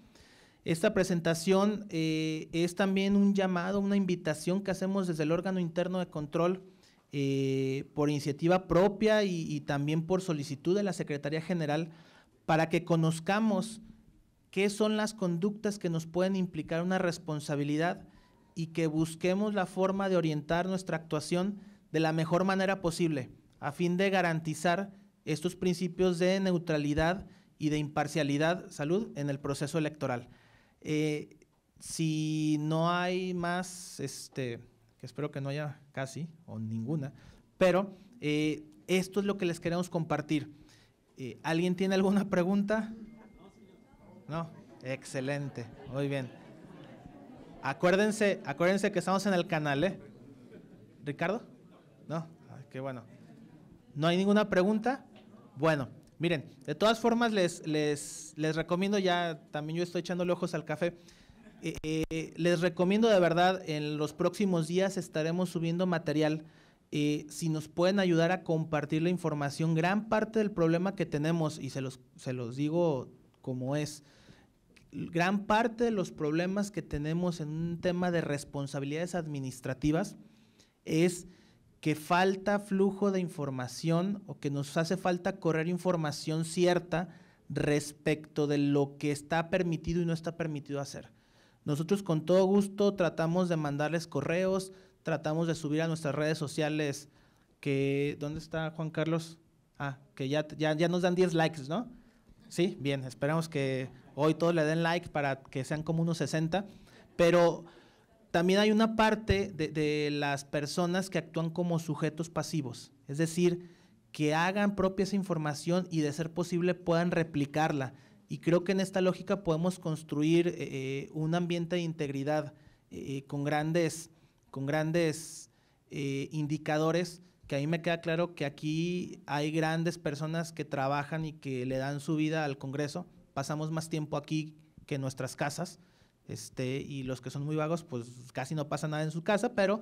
Esta presentación es también un llamado, una invitación que hacemos desde el órgano interno de control por iniciativa propia y también por solicitud de la Secretaría General para que conozcamos qué son las conductas que nos pueden implicar una responsabilidad y que busquemos la forma de orientar nuestra actuación de la mejor manera posible a fin de garantizar estos principios de neutralidad y de imparcialidad, salud, en el proceso electoral. Si no hay más, que espero que no haya casi o ninguna, pero esto es lo que les queremos compartir. ¿Alguien tiene alguna pregunta? No, excelente, muy bien. Acuérdense que estamos en el canal, ¿eh? ¿Ricardo? No, ay, qué bueno. ¿No hay ninguna pregunta? Bueno, miren, de todas formas les recomiendo, ya también yo estoy echándole ojos al café, les recomiendo de verdad, en los próximos días estaremos subiendo material, si nos pueden ayudar a compartir la información. Gran parte del problema que tenemos, y se los digo como es, gran parte de los problemas que tenemos en un tema de responsabilidades administrativas es que falta flujo de información o que nos hace falta correr información cierta respecto de lo que está permitido y no está permitido hacer. Nosotros con todo gusto tratamos de mandarles correos, tratamos de subir a nuestras redes sociales ¿dónde está Juan Carlos? Que ya nos dan 10 likes, ¿no? Sí, bien, esperamos que hoy todos le den like para que sean como unos 60, pero también hay una parte de las personas que actúan como sujetos pasivos, es decir, que hagan propia esa información y de ser posible puedan replicarla. Y creo que en esta lógica podemos construir un ambiente de integridad con grandes indicadores, que a mí me queda claro que aquí hay grandes personas que trabajan y que le dan su vida al Congreso. Pasamos más tiempo aquí que en nuestras casas, y los que son muy vagos, pues casi no pasa nada en su casa, pero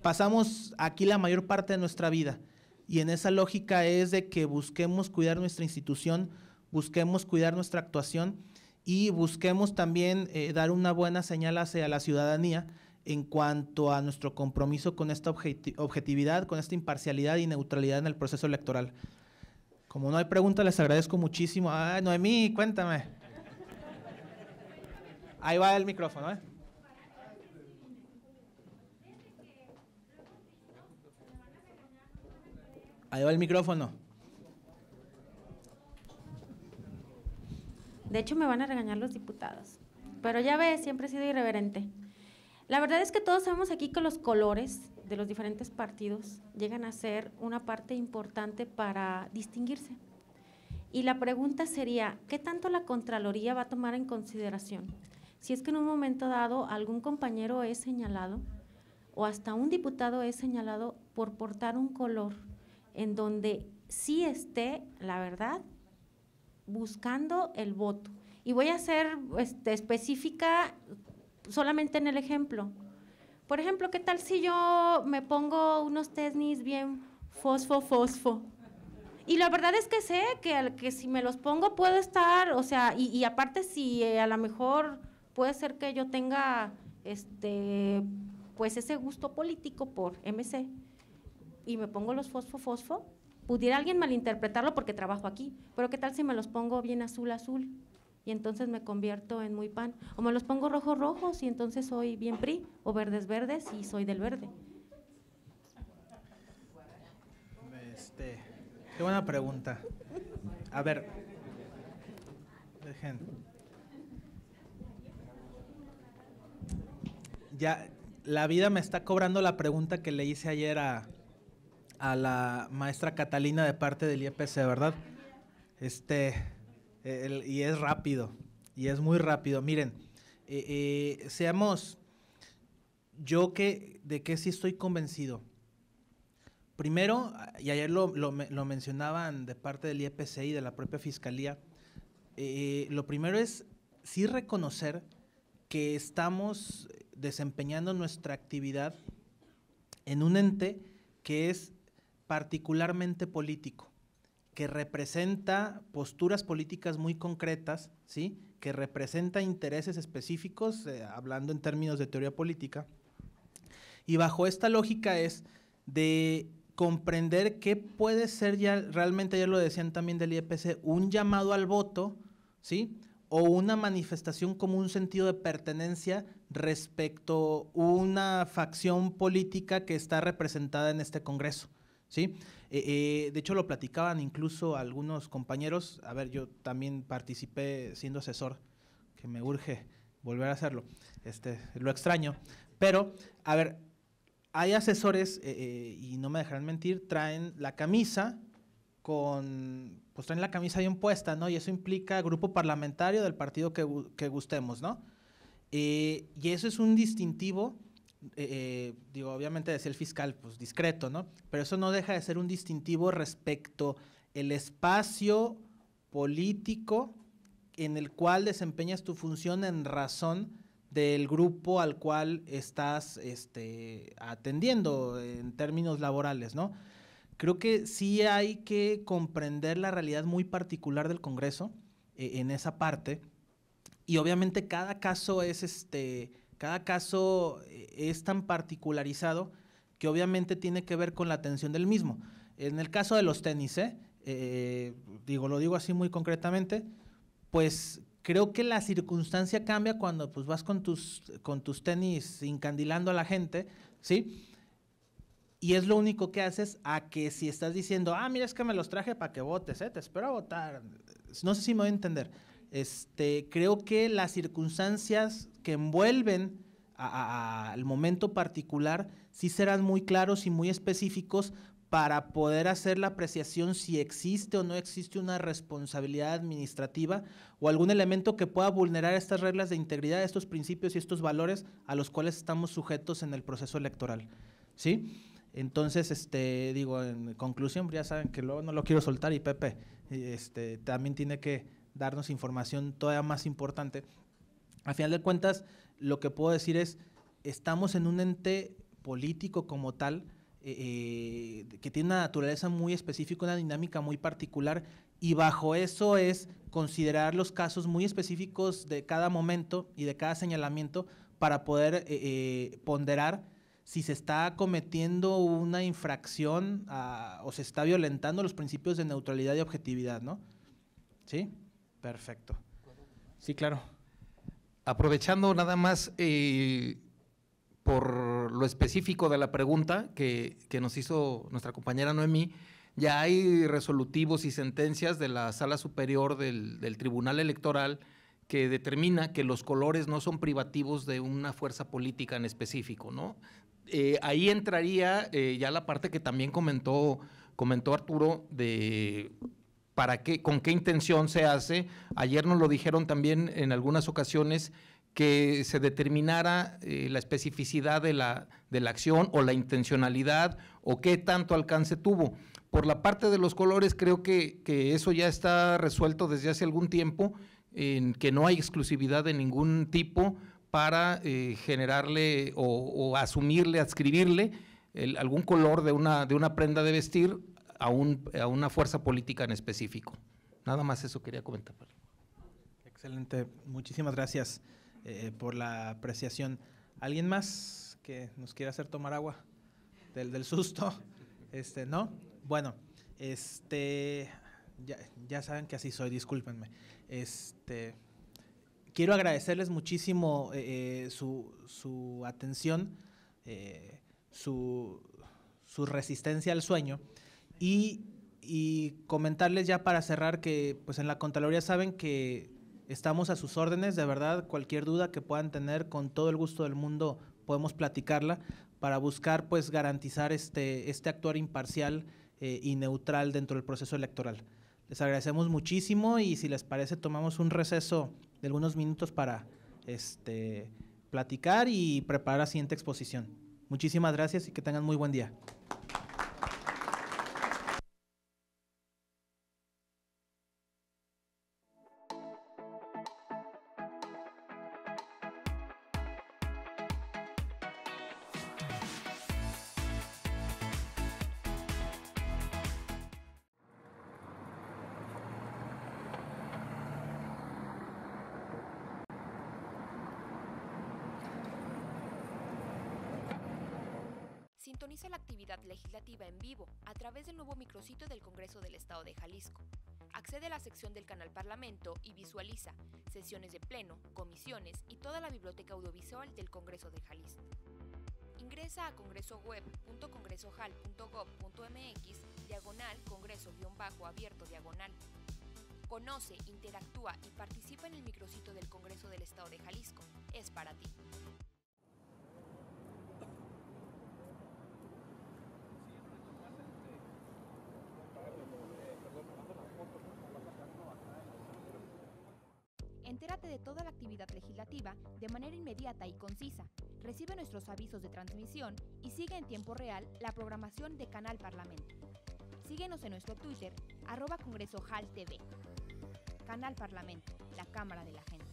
pasamos aquí la mayor parte de nuestra vida. Y en esa lógica es de que busquemos cuidar nuestra institución, busquemos cuidar nuestra actuación y busquemos también dar una buena señal hacia la ciudadanía en cuanto a nuestro compromiso con esta objetividad, con esta imparcialidad y neutralidad en el proceso electoral. Como no hay preguntas, les agradezco muchísimo. Noemí, cuéntame. Ahí va el micrófono, ¿eh? Ahí va el micrófono. De hecho, me van a regañar los diputados. Pero ya ves, siempre he sido irreverente. La verdad es que todos sabemos aquí que los colores de los diferentes partidos llegan a ser una parte importante para distinguirse. Y la pregunta sería, ¿qué tanto la Contraloría va a tomar en consideración? Si es que en un momento dado algún compañero es señalado o hasta un diputado es señalado por portar un color en donde sí esté, la verdad, buscando el voto. Y voy a ser específica solamente en el ejemplo. Por ejemplo, ¿qué tal si yo me pongo unos tenis bien fosfo. Y la verdad es que sé que si me los pongo puedo estar, o sea, y aparte si a lo mejor puede ser que yo tenga pues ese gusto político por MC y me pongo los fosfo, pudiera alguien malinterpretarlo porque trabajo aquí, pero ¿qué tal si me los pongo bien azul y entonces me convierto en muy PAN? O me los pongo rojos y entonces soy bien PRI, o verdes y soy del verde. Qué buena pregunta. A ver, dejen. Ya, la vida me está cobrando la pregunta que le hice ayer a la maestra Catalina de parte del IEPC, ¿verdad? Y es rápido, y es muy rápido. Miren, seamos, de qué sí estoy convencido. Primero, y ayer lo mencionaban de parte del IEPC y de la propia Fiscalía, lo primero es sí reconocer que estamos desempeñando nuestra actividad en un ente que es particularmente político, que representa posturas políticas muy concretas, ¿sí? Que representa intereses específicos, hablando en términos de teoría política, y bajo esta lógica es de comprender qué puede ser ya, realmente ya lo decían también del IEPC, un llamado al voto, ¿sí? O una manifestación como un sentido de pertenencia respecto a una facción política que está representada en este Congreso, ¿sí? De hecho lo platicaban incluso algunos compañeros, a ver, yo también participé siendo asesor, que me urge volver a hacerlo, lo extraño, pero, a ver, hay asesores, y no me dejarán mentir, traen la camisa traen la camisa bien puesta, ¿no? Y eso implica grupo parlamentario del partido que gustemos, ¿no? Y eso es un distintivo, obviamente decía el fiscal, pues discreto, ¿no? Pero eso no deja de ser un distintivo respecto el espacio político en el cual desempeñas tu función en razón del grupo al cual estás atendiendo en términos laborales, ¿no? Creo que sí hay que comprender la realidad muy particular del Congreso en esa parte, y obviamente cada caso es tan particularizado que obviamente tiene que ver con la atención del mismo. En el caso de los tenis, lo digo así muy concretamente, pues creo que la circunstancia cambia cuando pues vas con tus tenis encandilando a la gente, ¿sí? Y es lo único que haces a que si estás diciendo, mira, es que me los traje para que votes, te espero a votar. No sé si me voy a entender. Creo que las circunstancias que envuelven al momento particular sí serán muy claros y muy específicos para poder hacer la apreciación si existe o no existe una responsabilidad administrativa o algún elemento que pueda vulnerar estas reglas de integridad, estos principios y estos valores a los cuales estamos sujetos en el proceso electoral, ¿sí? Entonces, en conclusión, ya saben que luego no lo quiero soltar y Pepe también tiene que darnos información todavía más importante. Al final de cuentas, lo que puedo decir es, estamos en un ente político como tal, que tiene una naturaleza muy específica, una dinámica muy particular, y bajo eso es considerar los casos muy específicos de cada momento y de cada señalamiento para poder ponderar si se está cometiendo una infracción o se está violentando los principios de neutralidad y objetividad, ¿no? ¿Sí? Perfecto. Sí, claro. Aprovechando nada más por lo específico de la pregunta que nos hizo nuestra compañera Noemí, ya hay resolutivos y sentencias de la Sala Superior del Tribunal Electoral que determina que los colores no son privativos de una fuerza política en específico, ¿no? Ahí entraría ya la parte que también comentó Arturo de con qué intención se hace. Ayer nos lo dijeron también en algunas ocasiones que se determinara la especificidad de la acción o la intencionalidad o qué tanto alcance tuvo. Por la parte de los colores creo que eso ya está resuelto desde hace algún tiempo, en que no hay exclusividad de ningún tipo para generarle o asumirle, adscribirle algún color de una prenda de vestir a una fuerza política en específico. Nada más eso quería comentar. Excelente, muchísimas gracias por la apreciación. ¿Alguien más que nos quiera hacer tomar agua del susto? ¿No? Bueno, ya saben que así soy, discúlpenme. Quiero agradecerles muchísimo su atención, su resistencia al sueño y comentarles ya para cerrar que pues en la Contraloría saben que estamos a sus órdenes, de verdad, cualquier duda que puedan tener, con todo el gusto del mundo podemos platicarla para buscar pues garantizar este actuar imparcial y neutral dentro del proceso electoral. Les agradecemos muchísimo y si les parece tomamos un receso de algunos minutos para platicar y preparar la siguiente exposición. Muchísimas gracias y que tengan muy buen día. Sintoniza la actividad legislativa en vivo a través del nuevo micrositio del Congreso del Estado de Jalisco. Accede a la sección del canal Parlamento y visualiza sesiones de pleno, comisiones y toda la biblioteca audiovisual del Congreso de Jalisco. Ingresa a congresoweb.congresojal.gov.mx/congreso-abierto/. Conoce, interactúa y participa en el micrositio del Congreso del Estado de Jalisco. Es para ti. Entérate de toda la actividad legislativa de manera inmediata y concisa. Recibe nuestros avisos de transmisión y sigue en tiempo real la programación de Canal Parlamento. Síguenos en nuestro Twitter, @CongresoJalTV. Canal Parlamento, la Cámara de la Gente.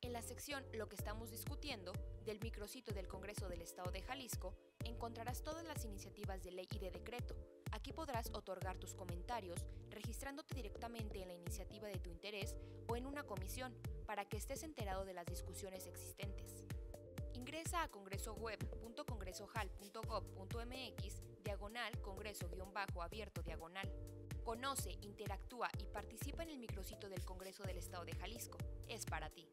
En la sección Lo que estamos discutiendo, del micrositio del Congreso del Estado de Jalisco, encontrarás todas las iniciativas de ley y de decreto. Aquí podrás otorgar tus comentarios, registrándote directamente en la iniciativa de tu interés o en una comisión, para que estés enterado de las discusiones existentes. Ingresa a congresoweb.congresojal.gov.mx/congreso-abierto/. Conoce, interactúa y participa en el micrositio del Congreso del Estado de Jalisco. Es para ti.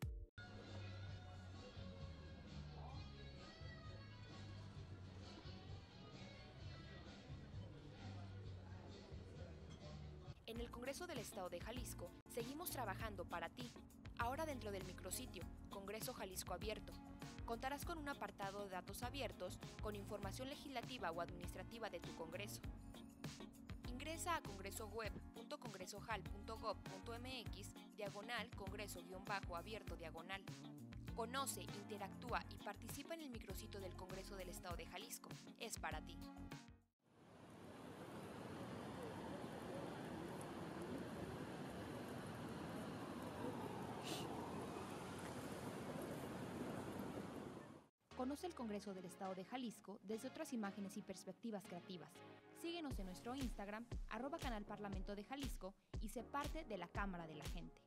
En el Congreso del Estado de Jalisco seguimos trabajando para ti. Ahora dentro del micrositio Congreso Jalisco Abierto, contarás con un apartado de datos abiertos con información legislativa o administrativa de tu Congreso. Ingresa a congresoweb.congresojal.gov.mx/congreso-abierto/. Conoce, interactúa y participa en el micrositio del Congreso del Estado de Jalisco. Es para ti. Conoce el Congreso del Estado de Jalisco desde otras imágenes y perspectivas creativas. Síguenos en nuestro Instagram, @Canal Parlamento de Jalisco, y sé parte de la Cámara de la Gente.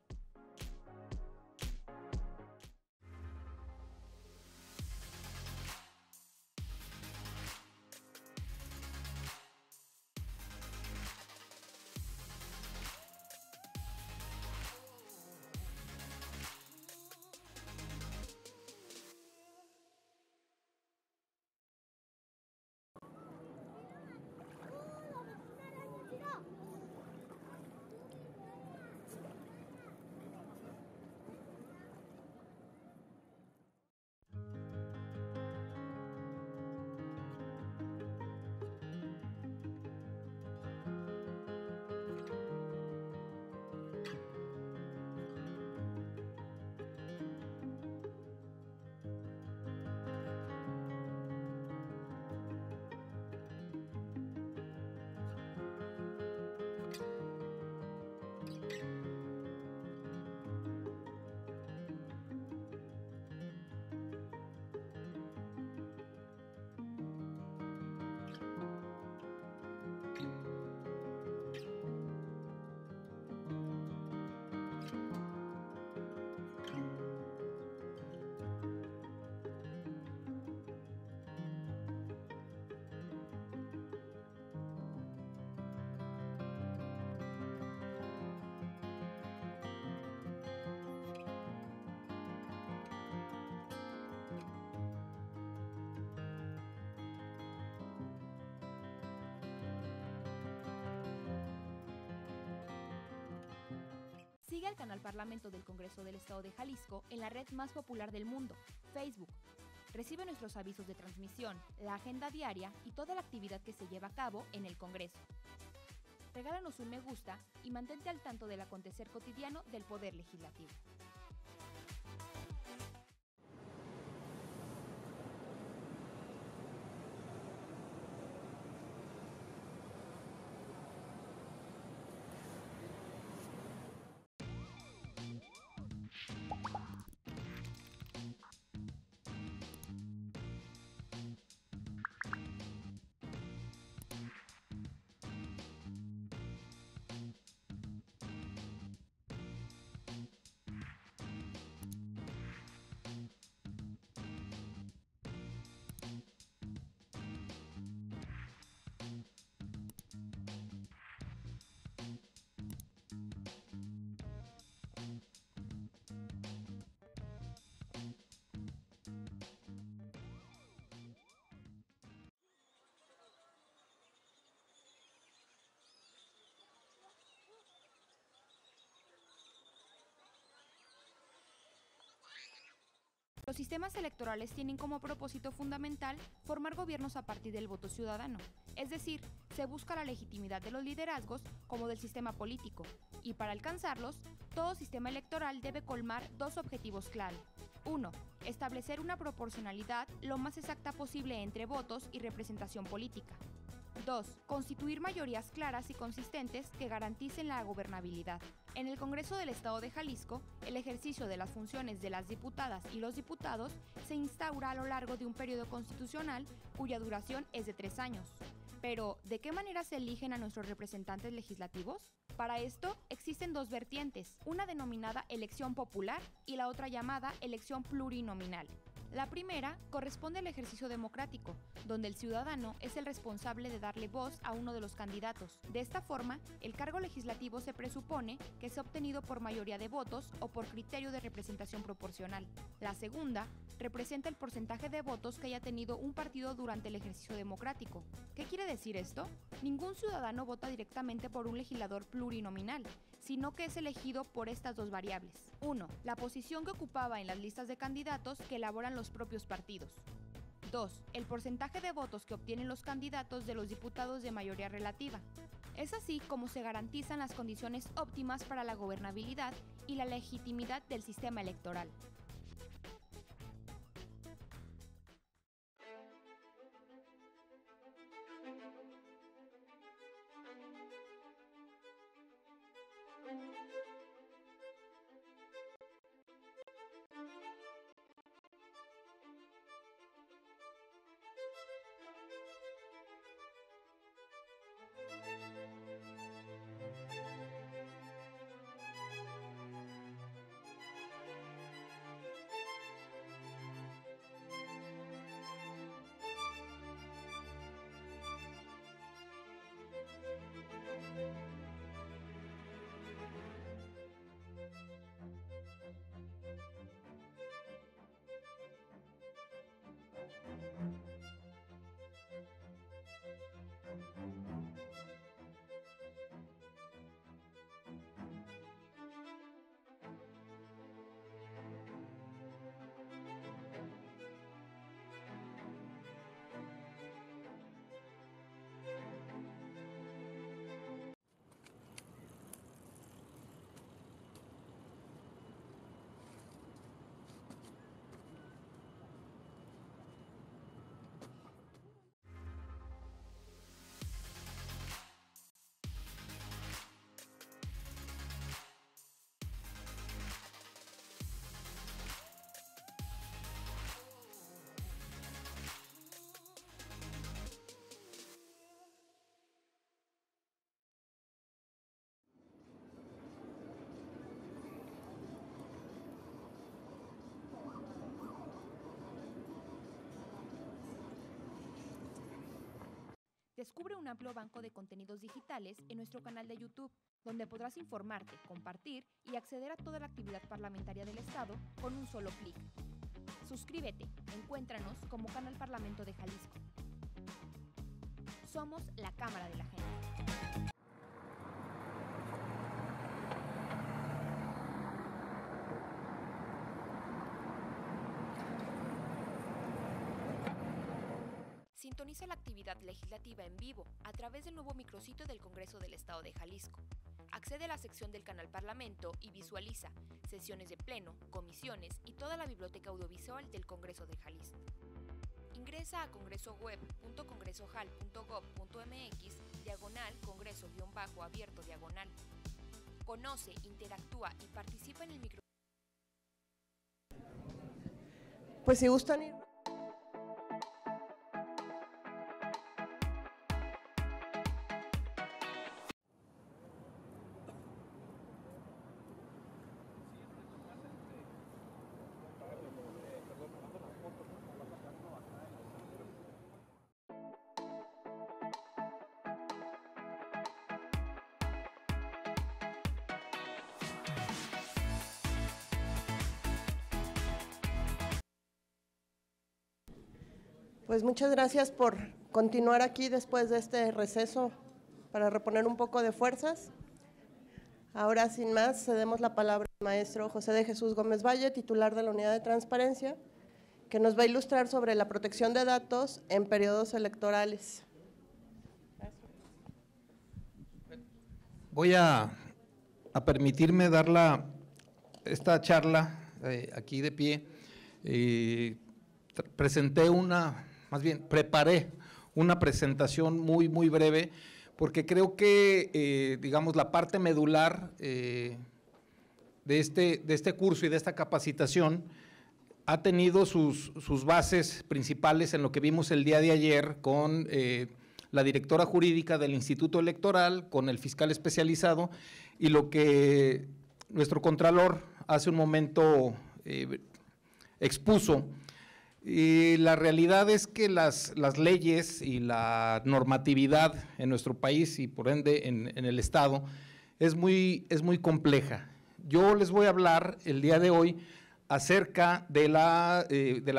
Sigue al Canal Parlamento del Congreso del Estado de Jalisco en la red más popular del mundo, Facebook. Recibe nuestros avisos de transmisión, la agenda diaria y toda la actividad que se lleva a cabo en el Congreso. Regálanos un me gusta y mantente al tanto del acontecer cotidiano del Poder Legislativo. Los sistemas electorales tienen como propósito fundamental formar gobiernos a partir del voto ciudadano, es decir, se busca la legitimidad de los liderazgos como del sistema político, y para alcanzarlos, todo sistema electoral debe colmar dos objetivos clave. 1. Establecer una proporcionalidad lo más exacta posible entre votos y representación política. 2. Constituir mayorías claras y consistentes que garanticen la gobernabilidad. En el Congreso del Estado de Jalisco, el ejercicio de las funciones de las diputadas y los diputados se instaura a lo largo de un periodo constitucional cuya duración es de 3 años. Pero, ¿de qué manera se eligen a nuestros representantes legislativos? Para esto existen dos vertientes, una denominada elección popular y la otra llamada elección plurinominal. La primera corresponde al ejercicio democrático, donde el ciudadano es el responsable de darle voz a uno de los candidatos. De esta forma, el cargo legislativo se presupone que se ha obtenido por mayoría de votos o por criterio de representación proporcional. La segunda representa el porcentaje de votos que haya tenido un partido durante el ejercicio democrático. ¿Qué quiere decir esto? Ningún ciudadano vota directamente por un legislador plurinominal, sino que es elegido por estas dos variables. 1. La posición que ocupaba en las listas de candidatos que elaboran los propios partidos. 2. El porcentaje de votos que obtienen los candidatos de los diputados de mayoría relativa. Es así como se garantizan las condiciones óptimas para la gobernabilidad y la legitimidad del sistema electoral. Descubre un amplio banco de contenidos digitales en nuestro canal de YouTube, donde podrás informarte, compartir y acceder a toda la actividad parlamentaria del Estado con un solo clic. Suscríbete, encuéntranos como Canal Parlamento de Jalisco. Somos la Cámara de la Gente. Sintoniza la actividad legislativa en vivo a través del nuevo micrositio del Congreso del Estado de Jalisco. Accede a la sección del Canal Parlamento y visualiza sesiones de pleno, comisiones y toda la biblioteca audiovisual del Congreso de Jalisco. Ingresa a congresoweb.congresojal.gov.mx/congreso-abierto/. Conoce, interactúa y participa en el micro. Pues si gustan ir. Pues muchas gracias por continuar aquí después de este receso para reponer un poco de fuerzas. Ahora, sin más, cedemos la palabra al maestro José de Jesús Gómez Valle, titular de la Unidad de Transparencia, que nos va a ilustrar sobre la protección de datos en periodos electorales. Voy a permitirme dar esta charla aquí de pie. Preparé una presentación muy breve, porque creo que, digamos, la parte medular de este curso y de esta capacitación ha tenido sus bases principales en lo que vimos el día de ayer con la directora jurídica del Instituto Electoral, con el fiscal especializado, y lo que nuestro contralor hace un momento expuso. Y la realidad es que las leyes y la normatividad en nuestro país y por ende en el Estado es muy compleja. Yo les voy a hablar el día de hoy acerca de la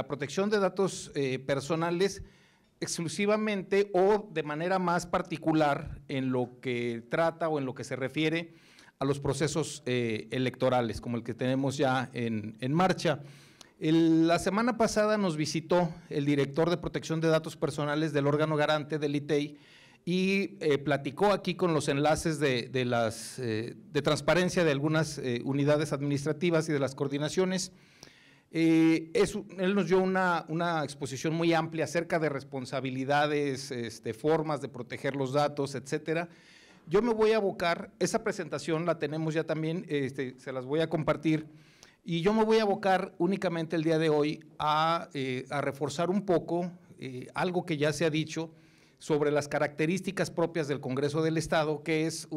protección de datos personales exclusivamente o de manera más particular en lo que trata o en lo que se refiere a los procesos electorales, como el que tenemos ya en marcha. La semana pasada nos visitó el director de protección de datos personales del órgano garante del ITEI y platicó aquí con los enlaces de transparencia de algunas unidades administrativas y de las coordinaciones. Él nos dio una exposición muy amplia acerca de responsabilidades, formas de proteger los datos, etcétera. Yo me voy a abocar, esa presentación la tenemos ya también, se las voy a compartir. Y yo me voy a abocar únicamente el día de hoy a reforzar un poco algo que ya se ha dicho sobre las características propias del Congreso del Estado, que es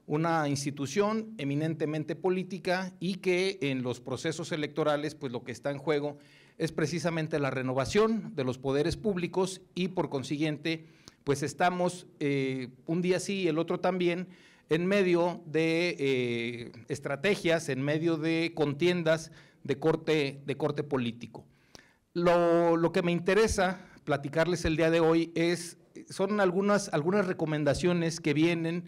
una institución eminentemente política y que en los procesos electorales, pues lo que está en juego es precisamente la renovación de los poderes públicos y por consiguiente, pues estamos un día sí y el otro también, en medio de estrategias, en medio de contiendas de corte político. Lo que me interesa platicarles el día de hoy son algunas recomendaciones que vienen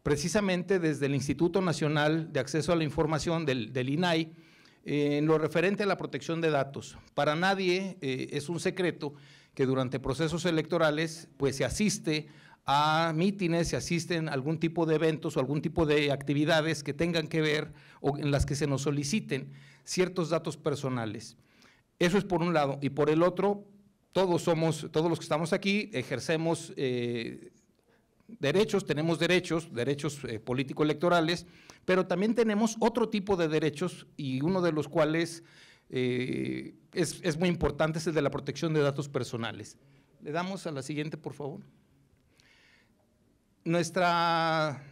precisamente desde el Instituto Nacional de Acceso a la Información del INAI en lo referente a la protección de datos. Para nadie es un secreto que durante procesos electorales pues se asiste a mítines, se asisten a algún tipo de eventos o algún tipo de actividades que tengan que ver o en las que se nos soliciten ciertos datos personales. Eso es por un lado. Y por el otro, todos los que estamos aquí ejercemos derechos, tenemos derechos político-electorales, pero también tenemos otro tipo de derechos y uno de los cuales es muy importante, es el de la protección de datos personales. Le damos a la siguiente, por favor. Nuestra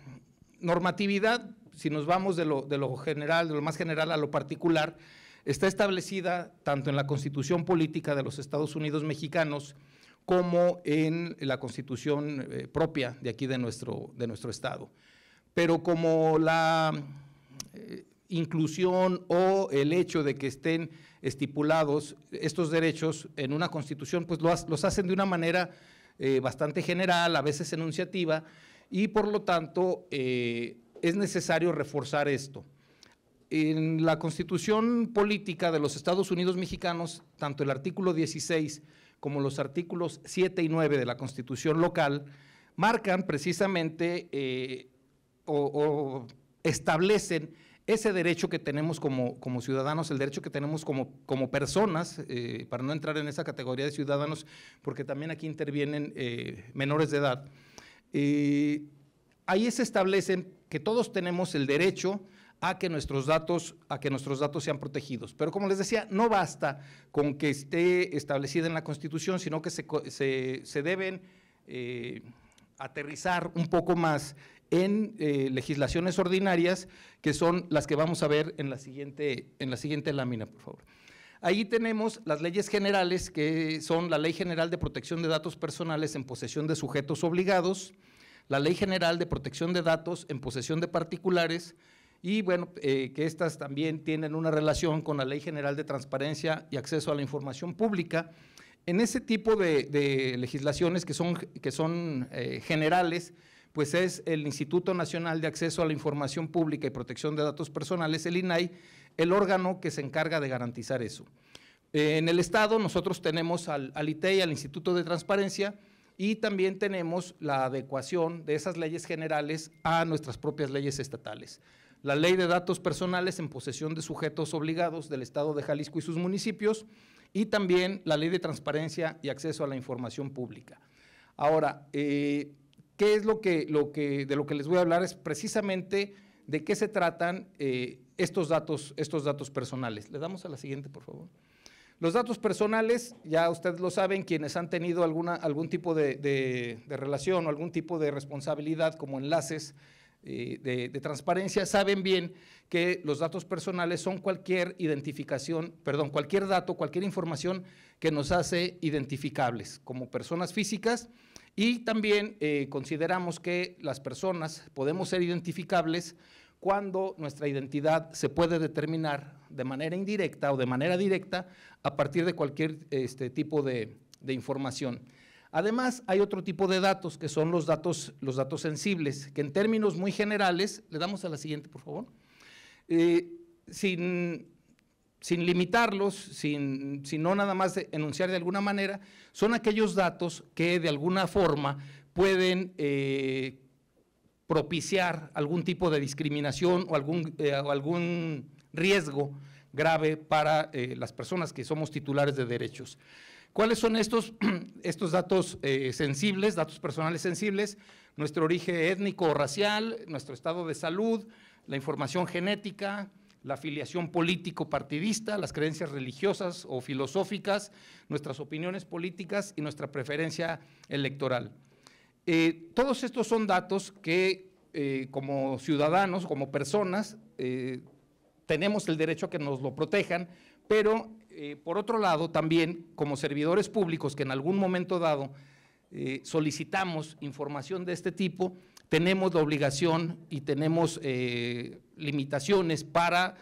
normatividad, si nos vamos de lo general, de lo más general a lo particular, está establecida tanto en la Constitución Política de los Estados Unidos Mexicanos como en la Constitución propia de aquí de nuestro Estado. Pero como la inclusión o el hecho de que estén estipulados estos derechos en una Constitución, pues los hacen de una manera bastante general, a veces enunciativa, y por lo tanto es necesario reforzar esto. En la Constitución política de los Estados Unidos mexicanos, tanto el artículo 16 como los artículos 7 y 9 de la Constitución local, marcan precisamente o establecen ese derecho que tenemos como ciudadanos, el derecho que tenemos como personas, para no entrar en esa categoría de ciudadanos, porque también aquí intervienen menores de edad. Ahí se establecen que todos tenemos el derecho a que nuestros datos sean protegidos. Pero como les decía, no basta con que esté establecida en la Constitución, sino que se deben aterrizar un poco más en legislaciones ordinarias, que son las que vamos a ver en la siguiente lámina, por favor. Ahí tenemos las leyes generales, que son la Ley General de Protección de Datos Personales en posesión de sujetos obligados, la Ley General de Protección de Datos en posesión de particulares, y bueno, que estas también tienen una relación con la Ley General de Transparencia y Acceso a la Información Pública. En ese tipo de legislaciones que son generales, pues es el Instituto Nacional de Acceso a la Información Pública y Protección de Datos Personales, el INAI, el órgano que se encarga de garantizar eso. En el Estado nosotros tenemos al ITEI, al Instituto de Transparencia, y también tenemos la adecuación de esas leyes generales a nuestras propias leyes estatales. La Ley de Datos Personales en posesión de sujetos obligados del Estado de Jalisco y sus municipios, y también la Ley de Transparencia y Acceso a la Información Pública. Ahora, ¿qué es de lo que les voy a hablar? Es precisamente de qué se tratan estos datos personales. Le damos a la siguiente, por favor. Los datos personales, ya ustedes lo saben, quienes han tenido algún tipo de relación o algún tipo de responsabilidad como enlaces de transparencia, saben bien que los datos personales son cualquier dato, cualquier información que nos hace identificables como personas físicas, y también consideramos que las personas podemos ser identificables cuando nuestra identidad se puede determinar de manera indirecta o de manera directa a partir de cualquier tipo de información. Además, hay otro tipo de datos que son los datos sensibles, que en términos muy generales, le damos a la siguiente, por favor, sin limitarlos, sino nada más enunciar de alguna manera, son aquellos datos que de alguna forma pueden propiciar algún tipo de discriminación o algún riesgo grave para las personas que somos titulares de derechos. ¿Cuáles son estos datos sensibles, datos personales sensibles? Nuestro origen étnico o racial, nuestro estado de salud, la información genética, la afiliación político-partidista, las creencias religiosas o filosóficas, nuestras opiniones políticas y nuestra preferencia electoral. Todos estos son datos que como ciudadanos, como personas, tenemos el derecho a que nos lo protejan, pero por otro lado también como servidores públicos que en algún momento dado solicitamos información de este tipo, tenemos la obligación y tenemos limitaciones para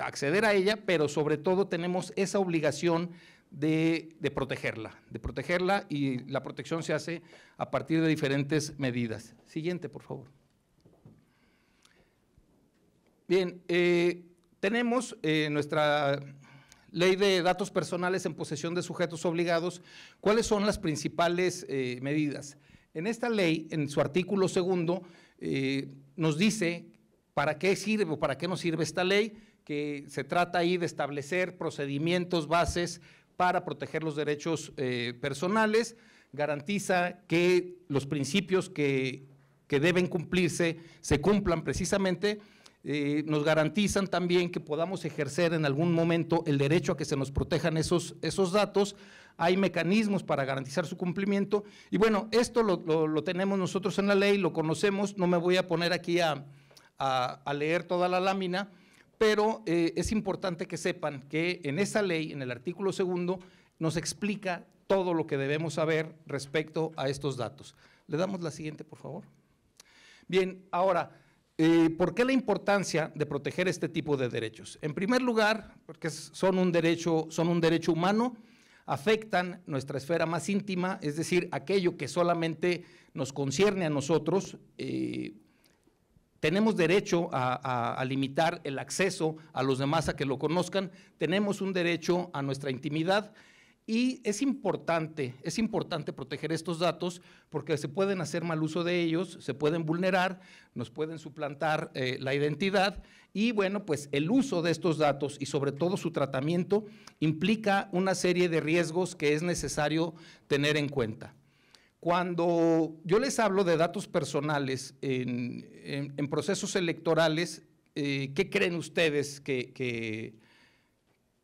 acceder a ella, pero sobre todo tenemos esa obligación de protegerla, y la protección se hace a partir de diferentes medidas. Siguiente, por favor. Bien, tenemos nuestra Ley de Datos Personales en posesión de sujetos obligados. ¿Cuáles son las principales medidas? En esta ley, en su artículo 2, nos dice para qué sirve o para qué nos sirve esta ley, que se trata ahí de establecer procedimientos, bases para proteger los derechos personales, garantiza que los principios que deben cumplirse se cumplan precisamente. Nos garantizan también que podamos ejercer en algún momento el derecho a que se nos protejan esos datos. Hay mecanismos para garantizar su cumplimiento, y bueno, esto lo tenemos nosotros en la ley, lo conocemos. No me voy a poner aquí a leer toda la lámina, pero es importante que sepan que en esa ley, en el artículo 2, nos explica todo lo que debemos saber respecto a estos datos. Le damos la siguiente, por favor. Bien, ahora, ¿por qué la importancia de proteger este tipo de derechos? En primer lugar, porque son un derecho humano, afectan nuestra esfera más íntima, es decir, aquello que solamente nos concierne a nosotros. Tenemos derecho a limitar el acceso a los demás a que lo conozcan, tenemos un derecho a nuestra intimidad y es importante proteger estos datos porque se pueden hacer mal uso de ellos, se pueden vulnerar, nos pueden suplantar la identidad y bueno, pues el uso de estos datos y sobre todo su tratamiento implica una serie de riesgos que es necesario tener en cuenta. Cuando yo les hablo de datos personales en procesos electorales, ¿qué creen ustedes que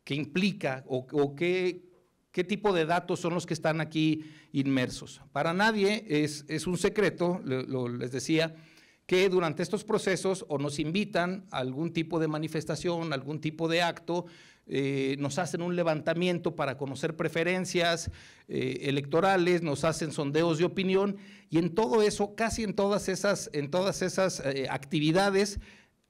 implica o qué tipo de datos son los que están aquí inmersos? Para nadie es un secreto, les decía, que durante estos procesos o nos invitan a algún tipo de manifestación, algún tipo de acto, nos hacen un levantamiento para conocer preferencias electorales, nos hacen sondeos de opinión y en todo eso, casi en todas esas actividades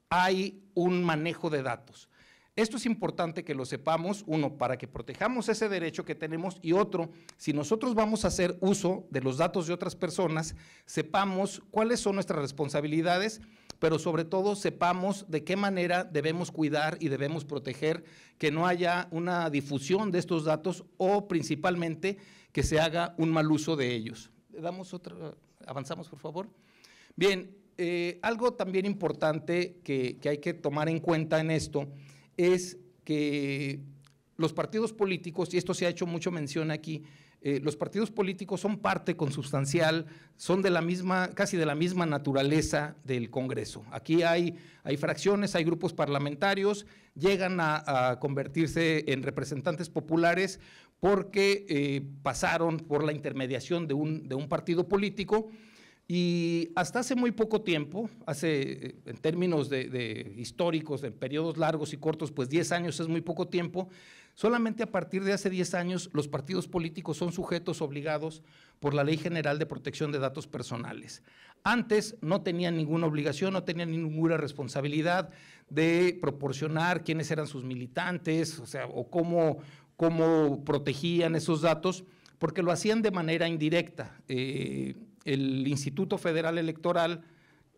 hay un manejo de datos. Esto es importante que lo sepamos, uno, para que protejamos ese derecho que tenemos y otro, si nosotros vamos a hacer uso de los datos de otras personas, sepamos cuáles son nuestras responsabilidades, pero sobre todo sepamos de qué manera debemos cuidar y debemos proteger que no haya una difusión de estos datos o principalmente que se haga un mal uso de ellos. Avanzamos, por favor. Bien, algo también importante que hay que tomar en cuenta en esto es que los partidos políticos, y esto se ha hecho mucho mención aquí, los partidos políticos son parte consubstancial, son casi de la misma naturaleza del Congreso. Aquí hay fracciones, hay grupos parlamentarios, llegan a convertirse en representantes populares porque pasaron por la intermediación de un partido político. Y hasta hace muy poco tiempo, en términos de históricos, de periodos largos y cortos, pues 10 años es muy poco tiempo, solamente a partir de hace 10 años los partidos políticos son sujetos obligados por la Ley General de Protección de Datos Personales. Antes no tenían ninguna obligación, no tenían ninguna responsabilidad de proporcionar quiénes eran sus militantes, o cómo protegían esos datos, porque lo hacían de manera indirecta. El Instituto Federal Electoral,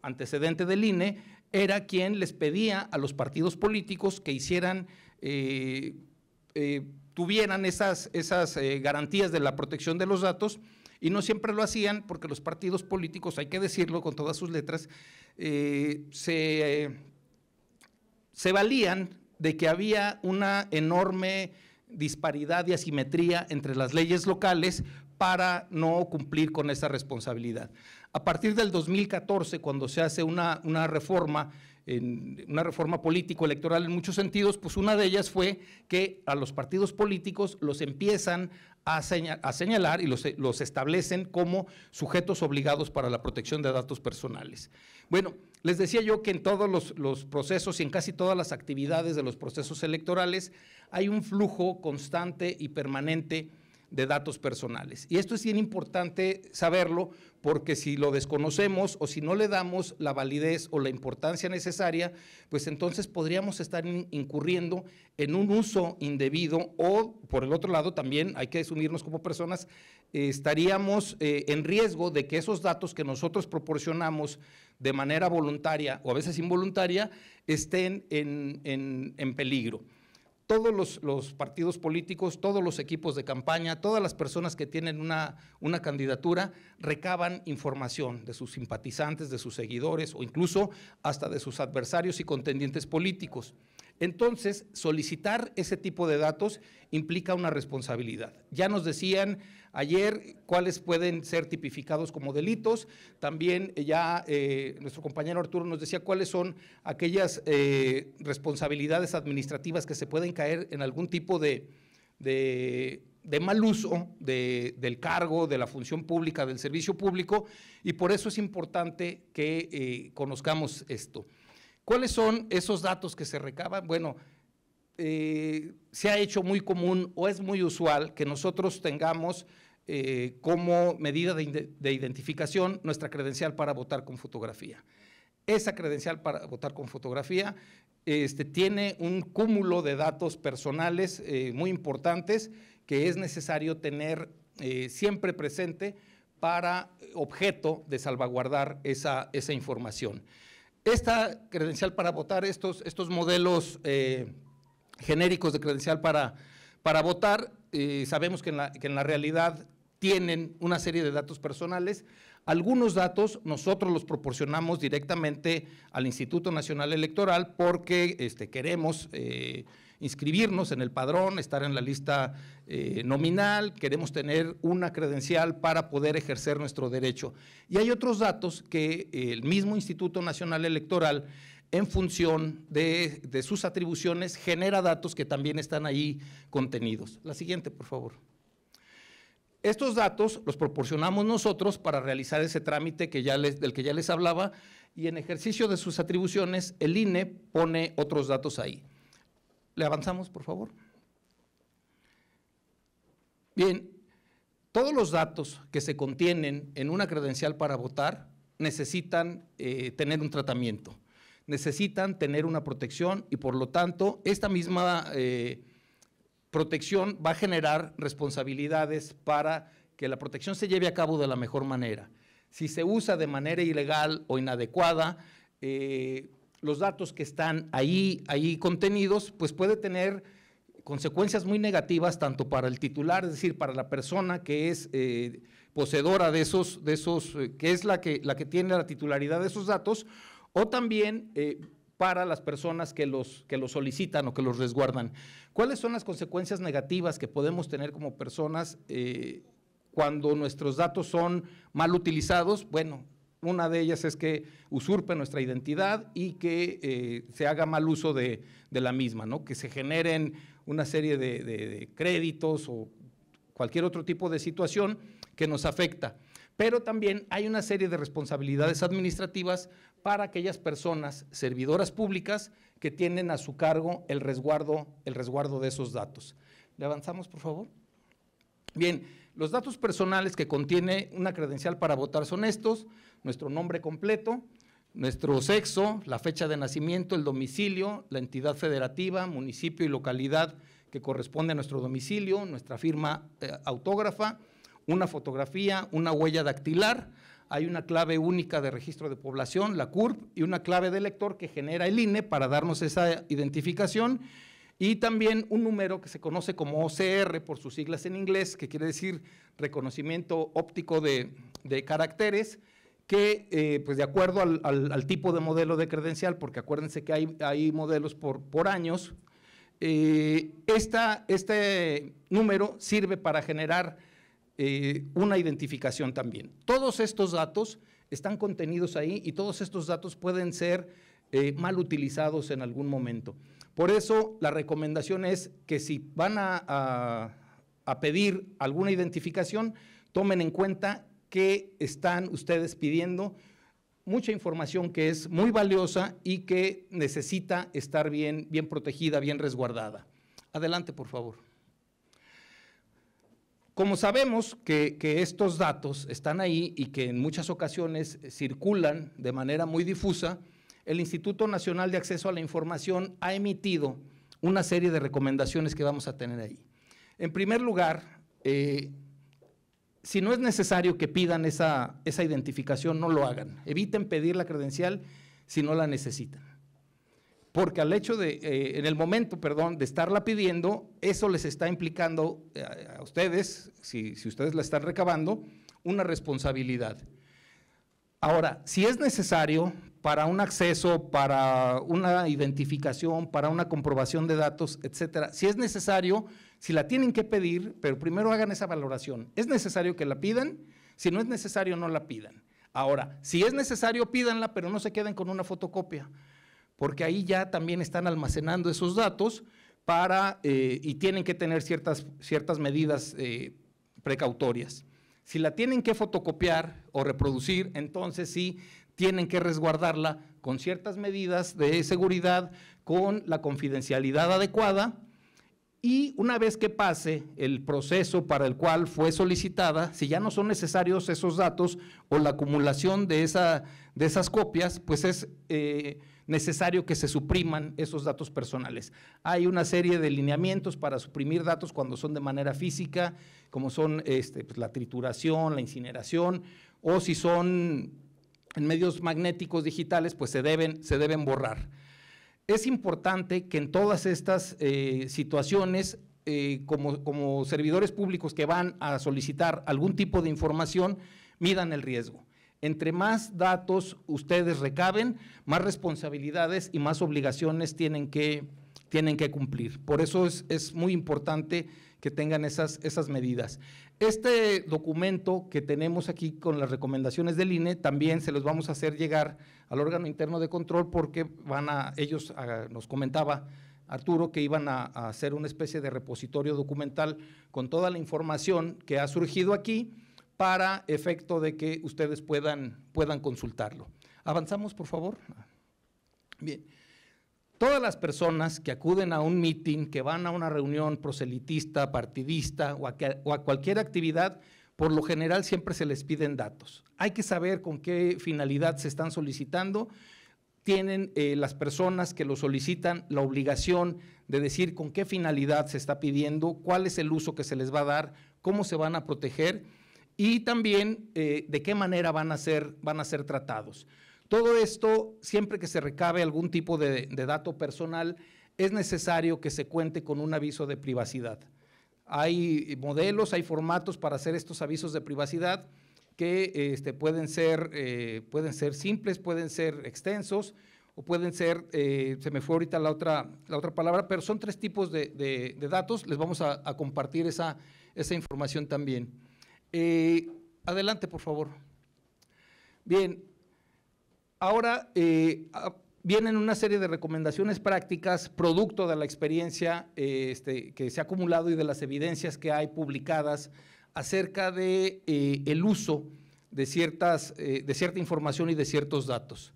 antecedente del INE, era quien les pedía a los partidos políticos que hicieran, tuvieran esas garantías de la protección de los datos y no siempre lo hacían porque los partidos políticos, hay que decirlo con todas sus letras, se valían de que había una enorme disparidad y asimetría entre las leyes locales para no cumplir con esa responsabilidad. A partir del 2014, cuando se hace una reforma político-electoral en muchos sentidos, pues una de ellas fue que a los partidos políticos los empiezan a señalar y los establecen como sujetos obligados para la protección de datos personales. Bueno, les decía yo que en todos los procesos y en casi todas las actividades de los procesos electorales hay un flujo constante y permanente de datos personales. Y esto es bien importante saberlo porque si lo desconocemos o si no le damos la validez o la importancia necesaria, pues entonces podríamos estar incurriendo en un uso indebido o, por el otro lado, también hay que asumirnos como personas, estaríamos en riesgo de que esos datos que nosotros proporcionamos de manera voluntaria o a veces involuntaria estén en peligro. Todos los partidos políticos, todos los equipos de campaña, todas las personas que tienen una candidatura recaban información de sus simpatizantes, de sus seguidores o incluso hasta de sus adversarios y contendientes políticos. Entonces, solicitar ese tipo de datos implica una responsabilidad. Ya nos decían ayer cuáles pueden ser tipificados como delitos, también ya nuestro compañero Arturo nos decía cuáles son aquellas responsabilidades administrativas que se pueden caer en algún tipo de mal uso del cargo, de la función pública, del servicio público, y por eso es importante que conozcamos esto. ¿Cuáles son esos datos que se recaban? Bueno, se ha hecho muy común o es muy usual que nosotros tengamos como medida de identificación nuestra credencial para votar con fotografía. Esa credencial para votar con fotografía tiene un cúmulo de datos personales muy importantes que es necesario tener siempre presente para objeto de salvaguardar esa información. Esta credencial para votar, estos modelos genéricos de credencial para votar, sabemos que en la realidad tienen una serie de datos personales. Algunos datos nosotros los proporcionamos directamente al Instituto Nacional Electoral porque queremos inscribirnos en el padrón, estar en la lista nominal, queremos tener una credencial para poder ejercer nuestro derecho. Y hay otros datos que el mismo Instituto Nacional Electoral, en función de sus atribuciones, genera datos que también están ahí contenidos. La siguiente, por favor. Estos datos los proporcionamos nosotros para realizar ese trámite del que ya les hablaba, y en ejercicio de sus atribuciones, el INE pone otros datos ahí. ¿Le avanzamos, por favor? Bien, todos los datos que se contienen en una credencial para votar necesitan tener un tratamiento, necesitan tener una protección y por lo tanto esta misma protección va a generar responsabilidades para que la protección se lleve a cabo de la mejor manera. Si se usa de manera ilegal o inadecuada, los datos que están ahí contenidos, pues puede tener consecuencias muy negativas tanto para el titular, es decir, para la persona que es poseedora de esos que es la que tiene la titularidad de esos datos, o también para las personas que los solicitan o que los resguardan. ¿Cuáles son las consecuencias negativas que podemos tener como personas cuando nuestros datos son mal utilizados? Bueno, una de ellas es que usurpen nuestra identidad y que se haga mal uso de la misma, ¿no? Que se generen una serie de créditos o cualquier otro tipo de situación que nos afecta. Pero también hay una serie de responsabilidades administrativas para aquellas personas servidoras públicas que tienen a su cargo el resguardo de esos datos. ¿Le avanzamos, por favor? Bien, los datos personales que contiene una credencial para votar son estos: nuestro nombre completo, nuestro sexo, la fecha de nacimiento, el domicilio, la entidad federativa, municipio y localidad que corresponde a nuestro domicilio, nuestra firma autógrafa, una fotografía, una huella dactilar, hay una clave única de registro de población, la CURP, y una clave de elector que genera el INE para darnos esa identificación, y también un número que se conoce como OCR por sus siglas en inglés, que quiere decir reconocimiento óptico de caracteres, que pues de acuerdo al tipo de modelo de credencial, porque acuérdense que hay modelos por años, este número sirve para generar una identificación también. Todos estos datos están contenidos ahí y todos estos datos pueden ser mal utilizados en algún momento. Por eso la recomendación es que si van a pedir alguna identificación, tomen en cuenta que están ustedes pidiendo mucha información que es muy valiosa y que necesita estar bien protegida, bien resguardada. Adelante, por favor. Como sabemos que estos datos están ahí y que en muchas ocasiones circulan de manera muy difusa, el Instituto Nacional de Acceso a la Información ha emitido una serie de recomendaciones que vamos a tener ahí. En primer lugar, si no es necesario que pidan esa identificación, no lo hagan. Eviten pedir la credencial si no la necesitan. Porque al hecho en el momento, de estarla pidiendo, eso les está implicando a ustedes, si ustedes la están recabando, una responsabilidad. Ahora, si es necesario para un acceso, para una identificación, para una comprobación de datos, etcétera, si es necesario, si la tienen que pedir, pero primero hagan esa valoración. ¿Es necesario que la pidan? Si no es necesario, no la pidan. Ahora, si es necesario, pídanla, pero no se queden con una fotocopia, porque ahí ya también están almacenando esos datos y tienen que tener ciertas medidas precautorias. Si la tienen que fotocopiar o reproducir, entonces sí tienen que resguardarla con ciertas medidas de seguridad, con la confidencialidad adecuada, y una vez que pase el proceso para el cual fue solicitada, si ya no son necesarios esos datos o la acumulación de esas copias, pues es necesario que se supriman esos datos personales. Hay una serie de lineamientos para suprimir datos cuando son de manera física, como son pues la trituración, la incineración, o si son en medios magnéticos digitales, pues se deben borrar. Es importante que en todas estas situaciones, como servidores públicos que van a solicitar algún tipo de información, midan el riesgo. Entre más datos ustedes recaben, más responsabilidades y más obligaciones tienen que cumplir. Por eso es muy importante que tengan esas medidas. Este documento que tenemos aquí con las recomendaciones del INE, también se los vamos a hacer llegar al órgano interno de control, porque nos comentaba Arturo que iban a hacer una especie de repositorio documental con toda la información que ha surgido aquí, para efecto de que ustedes puedan consultarlo. ¿Avanzamos, por favor? Bien. Todas las personas que acuden a un meeting, que van a una reunión proselitista, partidista o a cualquier actividad, por lo general siempre se les piden datos. Hay que saber con qué finalidad se están solicitando. Tienen las personas que lo solicitan la obligación de decir con qué finalidad se está pidiendo, cuál es el uso que se les va a dar, cómo se van a proteger y también de qué manera van a ser tratados. Todo esto, siempre que se recabe algún tipo de dato personal, es necesario que se cuente con un aviso de privacidad. Hay modelos, hay formatos para hacer estos avisos de privacidad que pueden ser simples, pueden ser extensos o pueden ser, se me fue ahorita la otra palabra, pero son 3 tipos de datos. Les vamos a compartir esa información también. Adelante, por favor. Bien. Ahora vienen una serie de recomendaciones prácticas producto de la experiencia que se ha acumulado y de las evidencias que hay publicadas acerca de el uso de cierta información y de ciertos datos.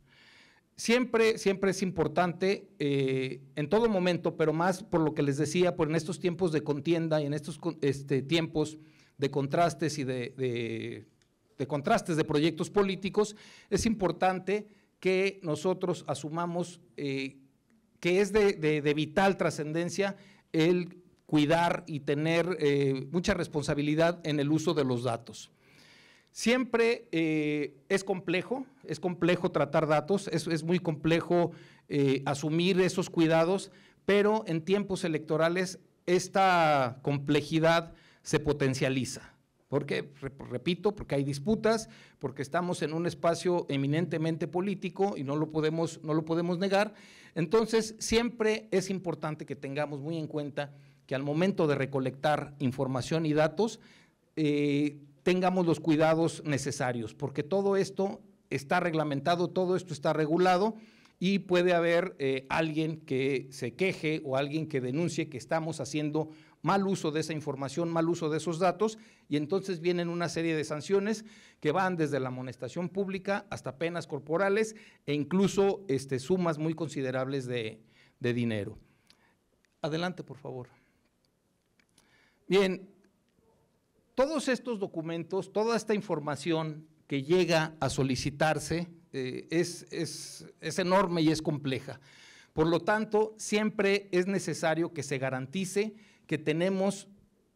Siempre es importante en todo momento, pero más por lo que les decía, en estos tiempos de contienda y en estos tiempos de contrastes y de contrastes de proyectos políticos, es importante que nosotros asumamos que es de vital trascendencia el cuidar y tener mucha responsabilidad en el uso de los datos. Siempre es complejo tratar datos, es muy complejo asumir esos cuidados, pero en tiempos electorales esta complejidad se potencializa. Porque, repito, porque hay disputas, porque estamos en un espacio eminentemente político y no lo podemos negar. Entonces, siempre es importante que tengamos muy en cuenta que al momento de recolectar información y datos, tengamos los cuidados necesarios, porque todo esto está reglamentado, todo esto está regulado y puede haber alguien que se queje o alguien que denuncie que estamos haciendo mal uso de esa información, mal uso de esos datos, y entonces vienen una serie de sanciones que van desde la amonestación pública hasta penas corporales e incluso sumas muy considerables de dinero. Adelante, por favor. Bien, todos estos documentos, toda esta información que llega a solicitarse es enorme y es compleja. Por lo tanto, siempre es necesario que se garantice que tenemos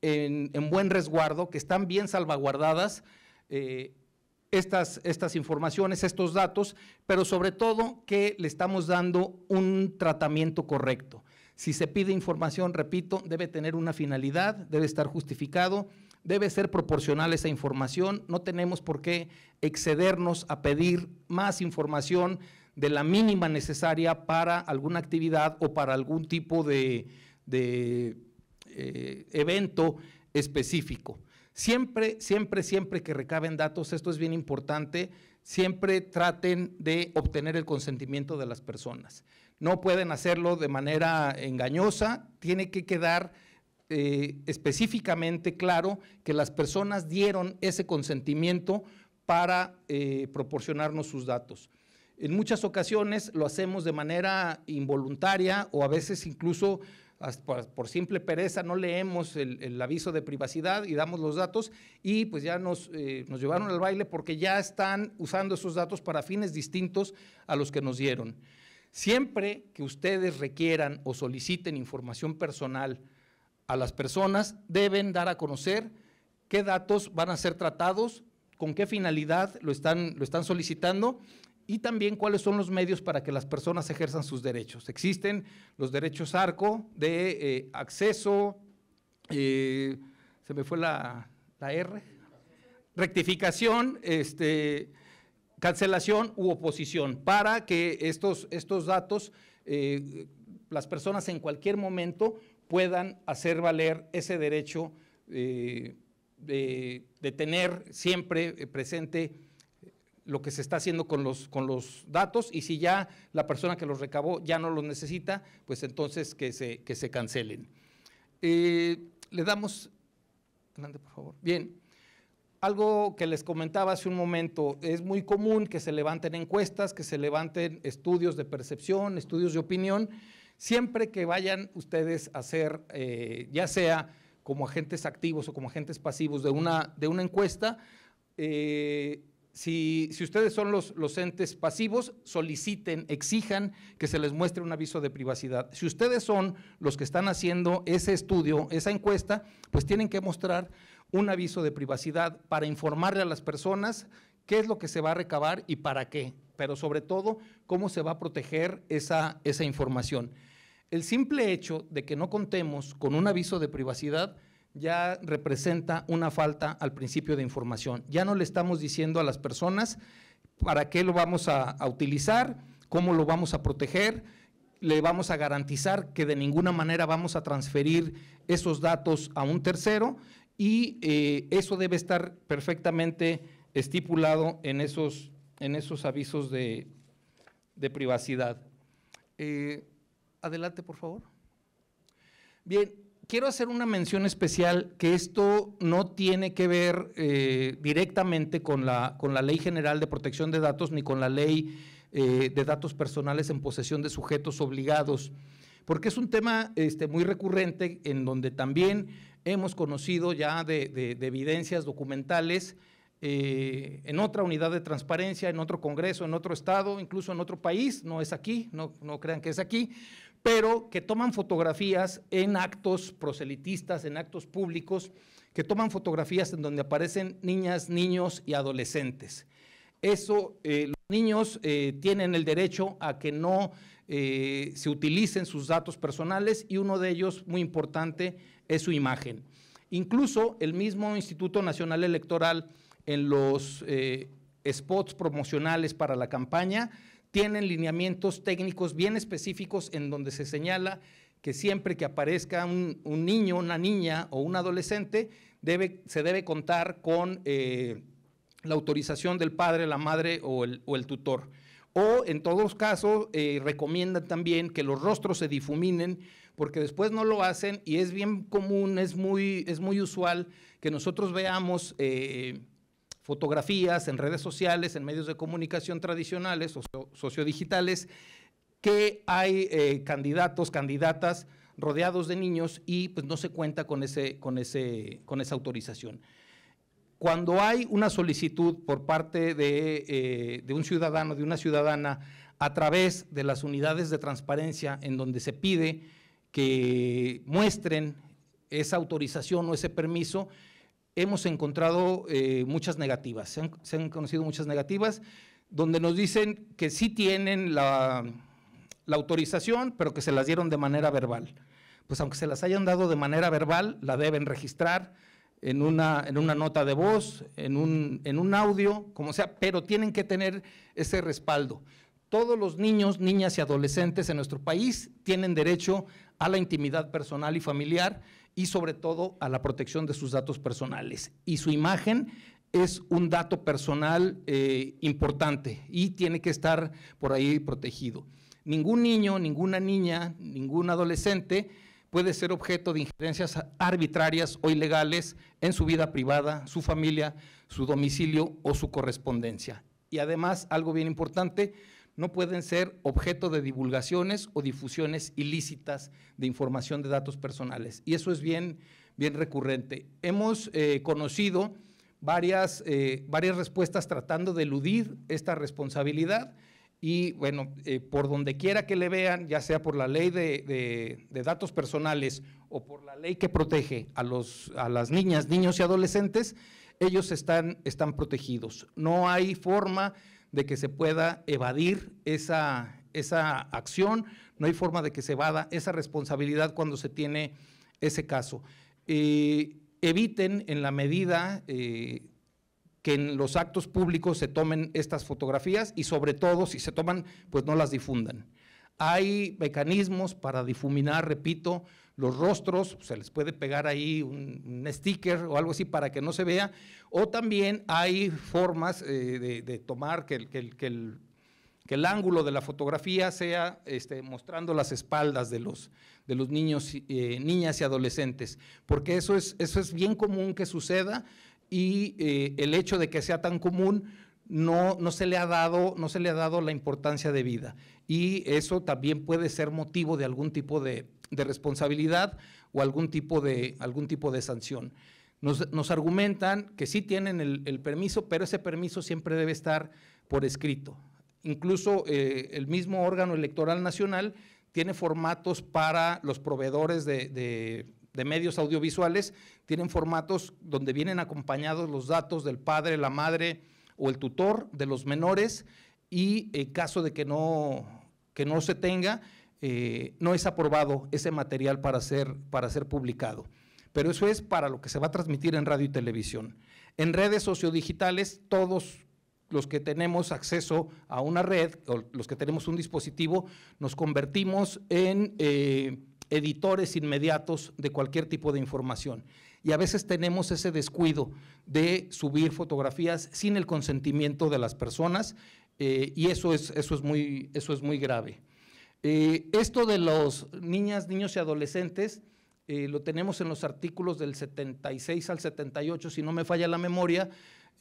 en buen resguardo, que están bien salvaguardadas estas informaciones, estos datos, pero sobre todo que le estamos dando un tratamiento correcto. Si se pide información, repito, debe tener una finalidad, debe estar justificado, debe ser proporcional esa información, no tenemos por qué excedernos a pedir más información de la mínima necesaria para alguna actividad o para algún tipo de evento específico. Siempre que recaben datos, esto es bien importante, siempre traten de obtener el consentimiento de las personas. No pueden hacerlo de manera engañosa, tiene que quedar específicamente claro que las personas dieron ese consentimiento para proporcionarnos sus datos. En muchas ocasiones lo hacemos de manera involuntaria o a veces incluso por simple pereza no leemos el aviso de privacidad y damos los datos y pues ya nos llevaron al baile porque ya están usando esos datos para fines distintos a los que nos dieron. Siempre que ustedes requieran o soliciten información personal a las personas, deben dar a conocer qué datos van a ser tratados, con qué finalidad lo están solicitando y también cuáles son los medios para que las personas ejerzan sus derechos. Existen los derechos ARCO de acceso, se me fue la R, rectificación, cancelación u oposición, para que estos datos las personas en cualquier momento puedan hacer valer ese derecho de tener siempre presente lo que se está haciendo con los datos y si ya la persona que los recabó ya no los necesita, pues entonces que se cancelen. Le damos, adelante por favor. Bien, algo que les comentaba hace un momento, es muy común que se levanten encuestas, que se levanten estudios de percepción, estudios de opinión, siempre que vayan ustedes a hacer, ya sea como agentes activos o como agentes pasivos de una encuesta, si ustedes son los entes pasivos, soliciten, exijan que se les muestre un aviso de privacidad. Si ustedes son los que están haciendo ese estudio, esa encuesta, pues tienen que mostrar un aviso de privacidad para informarle a las personas qué es lo que se va a recabar y para qué, pero sobre todo cómo se va a proteger esa información. El simple hecho de que no contemos con un aviso de privacidad ya representa una falta al principio de información. Ya no le estamos diciendo a las personas para qué lo vamos a utilizar, cómo lo vamos a proteger, le vamos a garantizar que de ninguna manera vamos a transferir esos datos a un tercero y eso debe estar perfectamente estipulado en esos avisos de privacidad. Adelante, por favor. Bien. Quiero hacer una mención especial que esto no tiene que ver directamente con la Ley General de Protección de Datos ni con la Ley de Datos Personales en posesión de sujetos obligados, porque es un tema muy recurrente en donde también hemos conocido ya de evidencias documentales en otra unidad de transparencia, en otro congreso, en otro estado, incluso en otro país, no es aquí, no crean que es aquí, pero que toman fotografías en actos proselitistas, en actos públicos, que toman fotografías en donde aparecen niñas, niños y adolescentes. Eso, los niños tienen el derecho a que no se utilicen sus datos personales y uno de ellos, muy importante, es su imagen. Incluso el mismo Instituto Nacional Electoral en los spots promocionales para la campaña tienen lineamientos técnicos bien específicos en donde se señala que siempre que aparezca un niño, una niña o un adolescente, se debe contar con la autorización del padre, la madre o el tutor. O en todos casos recomiendan también que los rostros se difuminen porque después no lo hacen y es bien común, es muy usual que nosotros veamos fotografías en redes sociales, en medios de comunicación tradicionales o sociodigitales, que hay candidatos, candidatas rodeados de niños y pues no se cuenta con esa autorización. Cuando hay una solicitud por parte de un ciudadano, de una ciudadana, a través de las unidades de transparencia en donde se pide que muestren esa autorización o ese permiso, hemos encontrado muchas negativas, se han conocido muchas negativas, donde nos dicen que sí tienen la autorización, pero que se las dieron de manera verbal. Pues aunque se las hayan dado de manera verbal, la deben registrar en una nota de voz, en un audio, como sea, pero tienen que tener ese respaldo. Todos los niños, niñas y adolescentes en nuestro país tienen derecho a la intimidad personal y familiar y sobre todo a la protección de sus datos personales. Y su imagen es un dato personal importante y tiene que estar por ahí protegido. Ningún niño, ninguna niña, ningún adolescente puede ser objeto de injerencias arbitrarias o ilegales en su vida privada, su familia, su domicilio o su correspondencia. Y además, algo bien importante, no pueden ser objeto de divulgaciones o difusiones ilícitas de información de datos personales. Y eso es bien recurrente. Hemos conocido varias respuestas tratando de eludir esta responsabilidad y, bueno, por donde quiera que le vean, ya sea por la ley de datos personales o por la ley que protege a las niñas, niños y adolescentes, ellos están protegidos. No hay forma de que se pueda evadir esa acción, no hay forma de que se evada esa responsabilidad cuando se tiene ese caso. Eviten en la medida que en los actos públicos se tomen estas fotografías y sobre todo, si se toman, pues no las difundan. Hay mecanismos para difuminar, repito, los rostros, se les puede pegar ahí un sticker o algo así para que no se vea, o también hay formas de tomar que el ángulo de la fotografía sea mostrando las espaldas de los niños, niñas y adolescentes, porque eso es bien común que suceda y el hecho de que sea tan común no se le ha dado la importancia de vida y eso también puede ser motivo de algún tipo de responsabilidad o algún tipo de sanción. Nos argumentan que sí tienen el permiso, pero ese permiso siempre debe estar por escrito. Incluso el mismo órgano electoral nacional tiene formatos para los proveedores de medios audiovisuales, tienen formatos donde vienen acompañados los datos del padre, la madre o el tutor de los menores y en caso de que no se tenga, no es aprobado ese material para ser publicado. Pero eso es para lo que se va a transmitir en radio y televisión. En redes sociodigitales, todos los que tenemos acceso a una red, o los que tenemos un dispositivo, nos convertimos en editores inmediatos de cualquier tipo de información. Y a veces tenemos ese descuido de subir fotografías sin el consentimiento de las personas y eso es muy grave. Esto de los niñas, niños y adolescentes lo tenemos en los artículos del 76 al 78, si no me falla la memoria,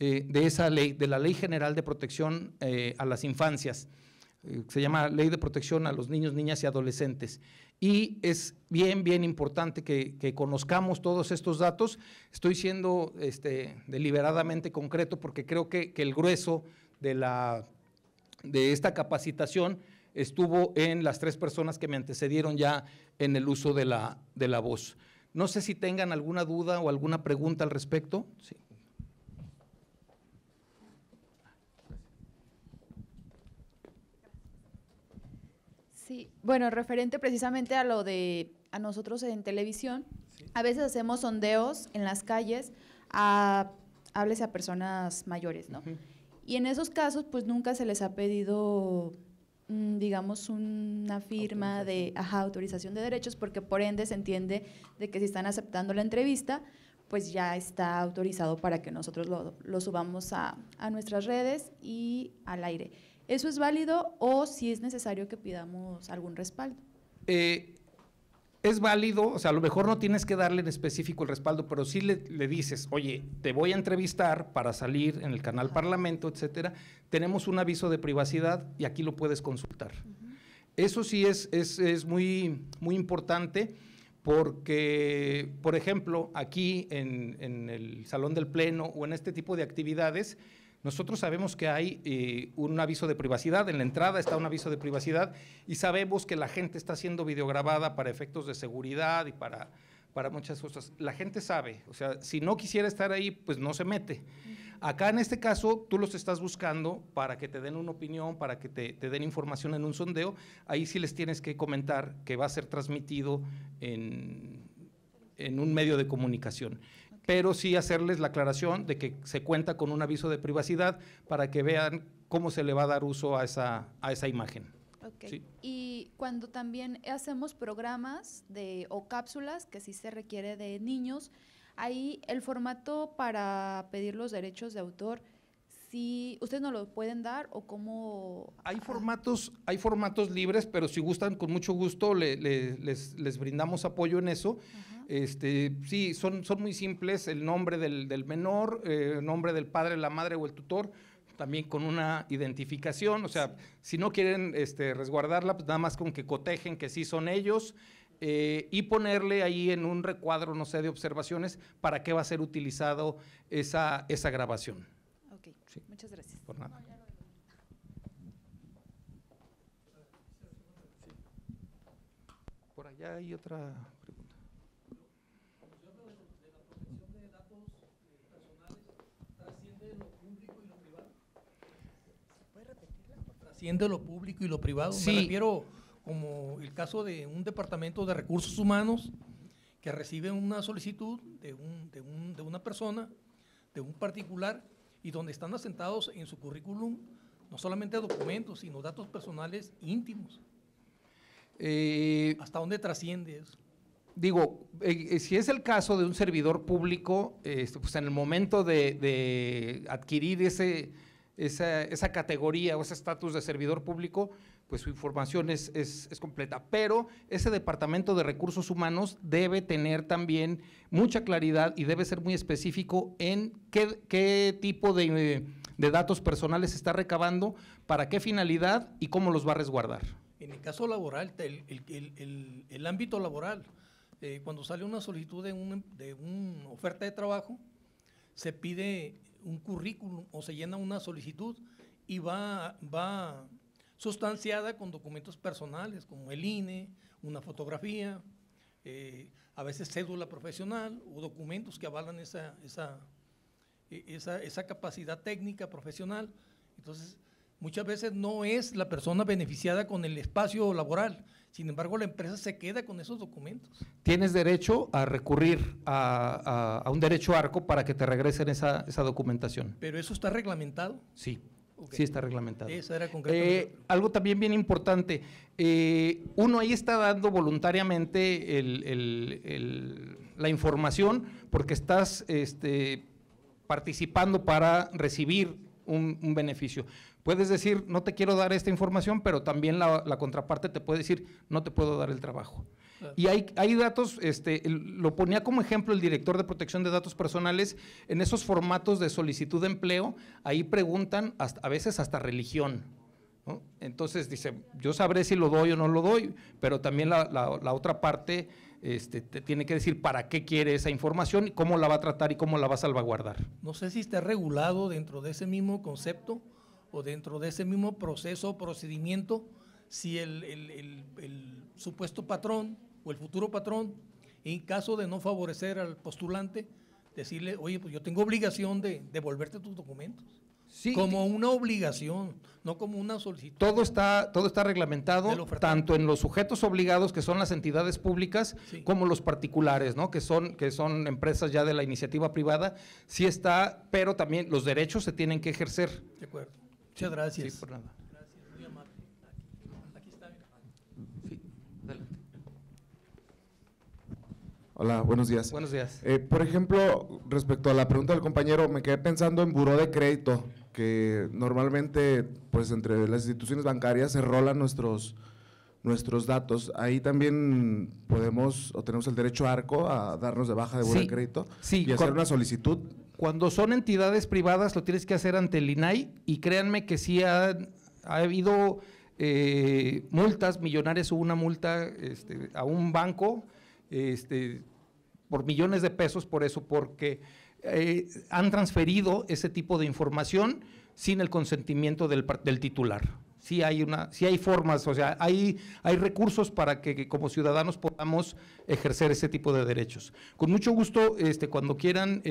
de esa ley, de la Ley General de Protección a las Infancias, se llama Ley de Protección a los Niños, Niñas y Adolescentes. Y es bien importante que conozcamos todos estos datos. Estoy siendo deliberadamente concreto porque creo que el grueso de esta capacitación estuvo en las 3 personas que me antecedieron ya en el uso de la voz. No sé si tengan alguna duda o alguna pregunta al respecto. Sí. Sí, bueno, referente precisamente a lo de a nosotros en televisión, sí. A veces hacemos sondeos en las calles, háblese a personas mayores, ¿no? Y en esos casos, pues nunca se les ha pedido, digamos, una firma de autorización de derechos, porque por ende se entiende de que si están aceptando la entrevista, pues ya está autorizado para que nosotros lo subamos a nuestras redes y al aire. ¿Eso es válido o si es necesario que pidamos algún respaldo? Es válido, o sea, a lo mejor no tienes que darle en específico el respaldo, pero sí le dices, oye, te voy a entrevistar para salir en el canal Parlamento, etcétera, tenemos un aviso de privacidad y aquí lo puedes consultar. Eso sí es muy importante porque, por ejemplo, aquí en el Salón del Pleno o en este tipo de actividades, nosotros sabemos que hay un aviso de privacidad, en la entrada está un aviso de privacidad y sabemos que la gente está siendo videograbada para efectos de seguridad y para muchas cosas. La gente sabe, o sea, si no quisiera estar ahí, pues no se mete. Acá en este caso, tú los estás buscando para que te den una opinión, para que te den información en un sondeo, ahí sí les tienes que comentar que va a ser transmitido en un medio de comunicación. Pero sí hacerles la aclaración de que se cuenta con un aviso de privacidad para que vean cómo se le va a dar uso a esa imagen. Okay. ¿Sí? Y cuando también hacemos programas o cápsulas, que sí se requiere de niños, ahí el formato para pedir los derechos de autor sí, ¿ustedes nos lo pueden dar o cómo? Hay formatos libres, pero si gustan, con mucho gusto les brindamos apoyo en eso. Sí, son muy simples, el nombre del menor, nombre del padre, la madre o el tutor, también con una identificación, o sea, si no quieren resguardarla, pues nada más con que cotejen que sí son ellos, y ponerle ahí en un recuadro, no sé, de observaciones, para qué va a ser utilizado esa grabación. Ok, Sí. muchas gracias. Por nada. Por allá hay otra pregunta. Trasciende lo público y lo privado. Sí. Me refiero como el caso de un departamento de recursos humanos que recibe una solicitud de una persona, de un particular, y donde están asentados en su currículum no solamente documentos, sino datos personales íntimos. ¿Hasta dónde trasciende eso? Digo, si es el caso de un servidor público, pues en el momento de adquirir esa categoría o ese estatus de servidor público, pues su información es completa. Pero ese departamento de recursos humanos debe tener también mucha claridad y debe ser muy específico en qué tipo de datos personales está recabando, para qué finalidad y cómo los va a resguardar. En el caso laboral, el ámbito laboral, cuando sale una solicitud de una oferta de trabajo, se pide un currículum o se llena una solicitud y va sustanciada con documentos personales como el INE, una fotografía, a veces cédula profesional o documentos que avalan esa capacidad técnica profesional. Entonces, muchas veces no es la persona beneficiada con el espacio laboral, sin embargo la empresa se queda con esos documentos. Tienes derecho a recurrir a un derecho ARCO para que te regresen esa documentación. ¿Pero eso está reglamentado? Sí, Okay. Sí está reglamentado. Esa era concretamente. Algo también bien importante, uno ahí está dando voluntariamente la información porque estás participando para recibir un beneficio. Puedes decir, no te quiero dar esta información, pero también la contraparte te puede decir, no te puedo dar el trabajo. Claro. Y hay datos, lo ponía como ejemplo el director de protección de datos personales, en esos formatos de solicitud de empleo, ahí preguntan a veces hasta religión, ¿no? Entonces dice, yo sabré si lo doy o no lo doy, pero también la otra parte te tiene que decir para qué quiere esa información y cómo la va a tratar y cómo la va a salvaguardar. No sé si está regulado dentro de ese mismo concepto o dentro de ese mismo proceso o procedimiento, si el supuesto patrón o el futuro patrón, en caso de no favorecer al postulante, decirle, oye, pues yo tengo obligación de devolverte tus documentos. Sí. Como una obligación, no como una solicitud. Todo está reglamentado, tanto en los sujetos obligados, que son las entidades públicas, sí, como los particulares, ¿no? que son empresas ya de la iniciativa privada, sí está, pero también los derechos se tienen que ejercer. De acuerdo. Muchas gracias. Sí, por nada. Gracias, muy amable. Aquí está. Sí, adelante. Hola, buenos días. Buenos días. Por ejemplo, respecto a la pregunta del compañero, me quedé pensando en buró de crédito, que normalmente, pues entre las instituciones bancarias se rolan nuestros datos. Ahí también podemos o tenemos el derecho ARCO a darnos de baja de buró de crédito y hacer una solicitud. Cuando son entidades privadas lo tienes que hacer ante el INAI y créanme que sí ha habido multas millonarias. Hubo una multa a un banco por millones de pesos por eso, porque han transferido ese tipo de información sin el consentimiento del titular. Sí hay formas, o sea, hay recursos para que como ciudadanos podamos ejercer ese tipo de derechos. Con mucho gusto, cuando quieran,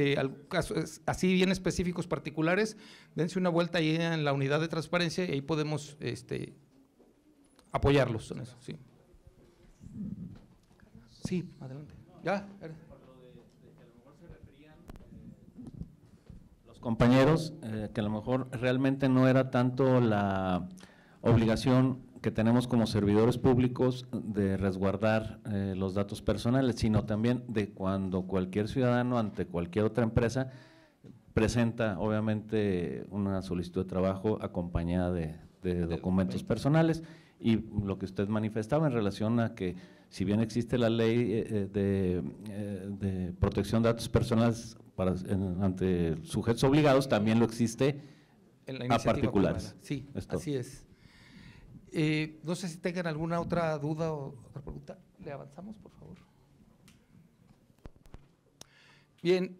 casos así bien específicos particulares, dense una vuelta ahí en la unidad de transparencia y ahí podemos apoyarlos en eso. Sí, sí, adelante. Ya. Los compañeros, que a lo mejor realmente no era tanto la obligación que tenemos como servidores públicos de resguardar los datos personales, sino también de cuando cualquier ciudadano ante cualquier otra empresa presenta obviamente una solicitud de trabajo acompañada de documentos personales, y lo que usted manifestaba en relación a que si bien existe la ley de protección de datos personales ante sujetos obligados, también lo existe en la a particulares. Privada. Sí, así es. No sé si tengan alguna otra duda o otra pregunta. ¿Le avanzamos, por favor? Bien,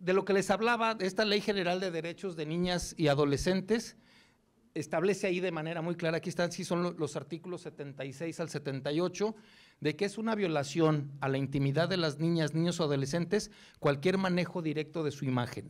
de lo que les hablaba, de esta Ley General de Derechos de Niñas y Adolescentes, establece ahí de manera muy clara, aquí están, sí son los artículos 76 al 78, de que es una violación a la intimidad de las niñas, niños o adolescentes cualquier manejo directo de su imagen,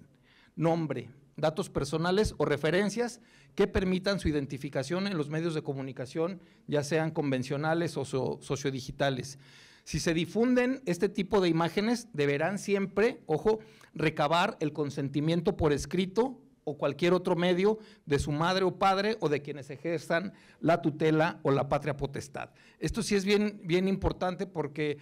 nombre, datos personales o referencias que permitan su identificación en los medios de comunicación, ya sean convencionales o sociodigitales. Si se difunden este tipo de imágenes, deberán siempre, ojo, recabar el consentimiento por escrito o cualquier otro medio de su madre o padre o de quienes ejerzan la tutela o la patria potestad. Esto sí es bien importante, porque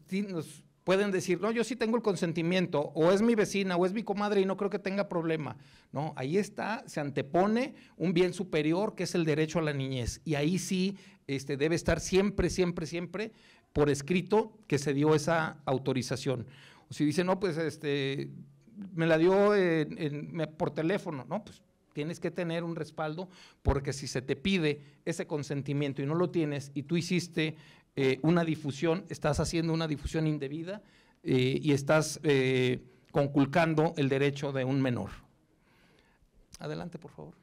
sí nos pueden decir, no, yo sí tengo el consentimiento, o es mi vecina o es mi comadre y no creo que tenga problema. No, ahí está, se antepone un bien superior que es el derecho a la niñez, y ahí sí debe estar siempre por escrito que se dio esa autorización. O si dice, no, pues me la dio por teléfono, no, pues tienes que tener un respaldo, porque si se te pide ese consentimiento y no lo tienes y tú hiciste una difusión, estás haciendo una difusión indebida y estás conculcando el derecho de un menor. Adelante, por favor.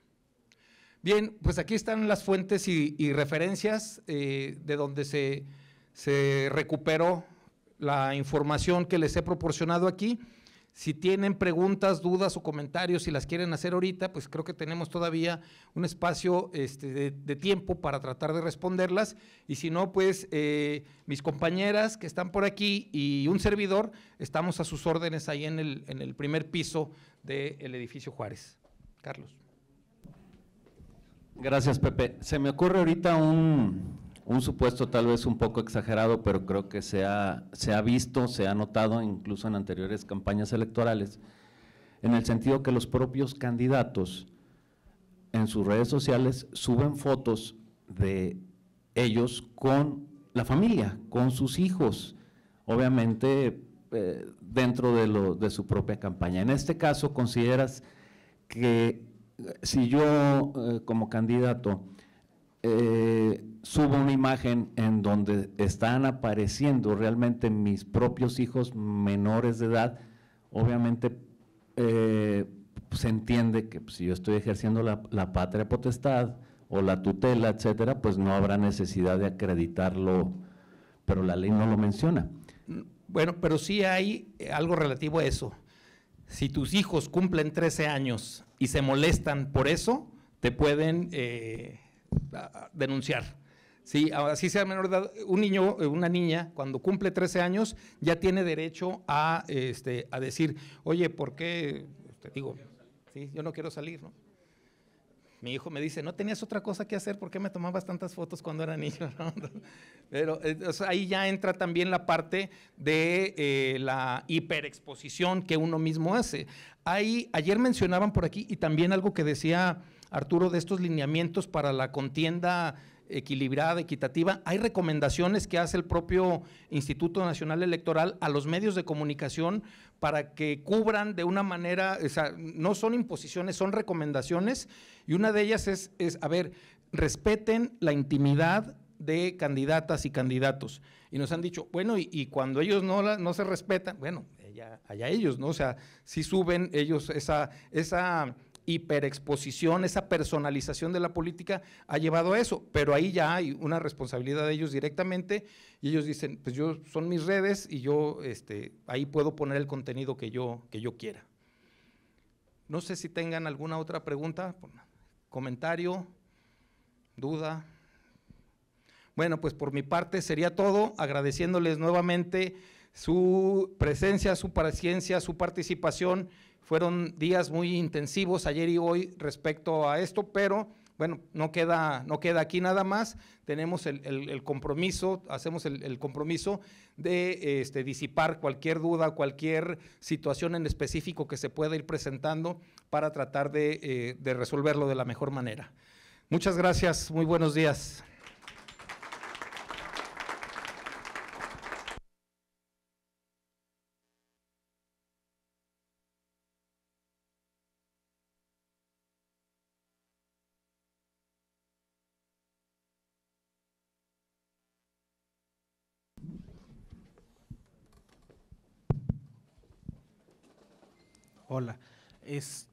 Bien, pues aquí están las fuentes y referencias de donde se recuperó la información que les he proporcionado aquí. Si tienen preguntas, dudas o comentarios, si las quieren hacer ahorita, pues creo que tenemos todavía un espacio de tiempo para tratar de responderlas, y si no, pues mis compañeras que están por aquí y un servidor, estamos a sus órdenes ahí en el primer piso del edificio Juárez. Carlos. Gracias, Pepe. Se me ocurre ahorita un supuesto tal vez un poco exagerado, pero creo que se ha visto, se ha notado incluso en anteriores campañas electorales, en el sentido que los propios candidatos en sus redes sociales suben fotos de ellos con la familia, con sus hijos, obviamente dentro de su propia campaña. En este caso, ¿consideras que si yo como candidato subo una imagen en donde están apareciendo realmente mis propios hijos menores de edad, obviamente se entiende que si yo estoy ejerciendo la patria potestad o la tutela, etcétera, pues no habrá necesidad de acreditarlo, pero la ley no lo menciona. Bueno, pero sí hay algo relativo a eso. Si tus hijos cumplen 13 años y se molestan por eso, te pueden denunciar. Sí, así sea menor de edad, un niño, una niña, cuando cumple 13 años, ya tiene derecho a decir, oye, ¿por qué? Te digo, sí, yo no quiero salir, ¿no? Mi hijo me dice, ¿no tenías otra cosa que hacer? ¿Por qué me tomabas tantas fotos cuando era niño? ¿No? Pero ahí ya entra también la parte de la hiperexposición que uno mismo hace. Ayer mencionaban por aquí, y también algo que decía Arturo, de estos lineamientos para la contienda equilibrada, equitativa. Hay recomendaciones que hace el propio Instituto Nacional Electoral a los medios de comunicación para que cubran de una manera, o sea, no son imposiciones, son recomendaciones, y una de ellas es a ver, respeten la intimidad de candidatas y candidatos. Y nos han dicho, bueno, y cuando ellos no se respetan, bueno, allá ellos, ¿no? O sea, sí suben ellos esa hiperexposición, esa personalización de la política ha llevado a eso, pero ahí ya hay una responsabilidad de ellos directamente, y ellos dicen, pues son mis redes y yo ahí puedo poner el contenido que yo quiera. No sé si tengan alguna otra pregunta, comentario, duda. Bueno, pues por mi parte sería todo, agradeciéndoles nuevamente su presencia, su paciencia, su participación. Fueron días muy intensivos ayer y hoy respecto a esto, pero bueno, no queda aquí nada más, tenemos el compromiso, hacemos el compromiso de disipar cualquier duda, cualquier situación en específico que se pueda ir presentando para tratar de resolverlo de la mejor manera. Muchas gracias, muy buenos días. Hola.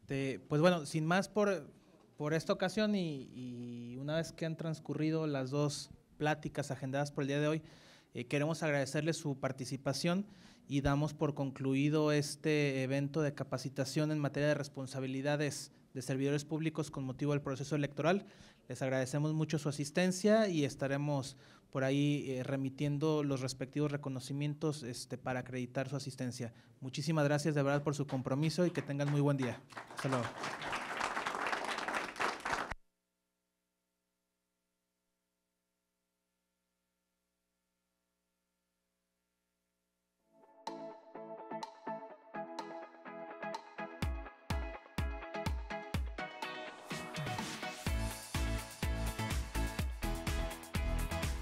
Pues bueno, sin más por esta ocasión y una vez que han transcurrido las dos pláticas agendadas por el día de hoy, queremos agradecerles su participación y damos por concluido este evento de capacitación en materia de responsabilidades de servidores públicos con motivo del proceso electoral. Les agradecemos mucho su asistencia y estaremos por ahí remitiendo los respectivos reconocimientos para acreditar su asistencia. Muchísimas gracias de verdad por su compromiso y que tengan muy buen día. Hasta luego.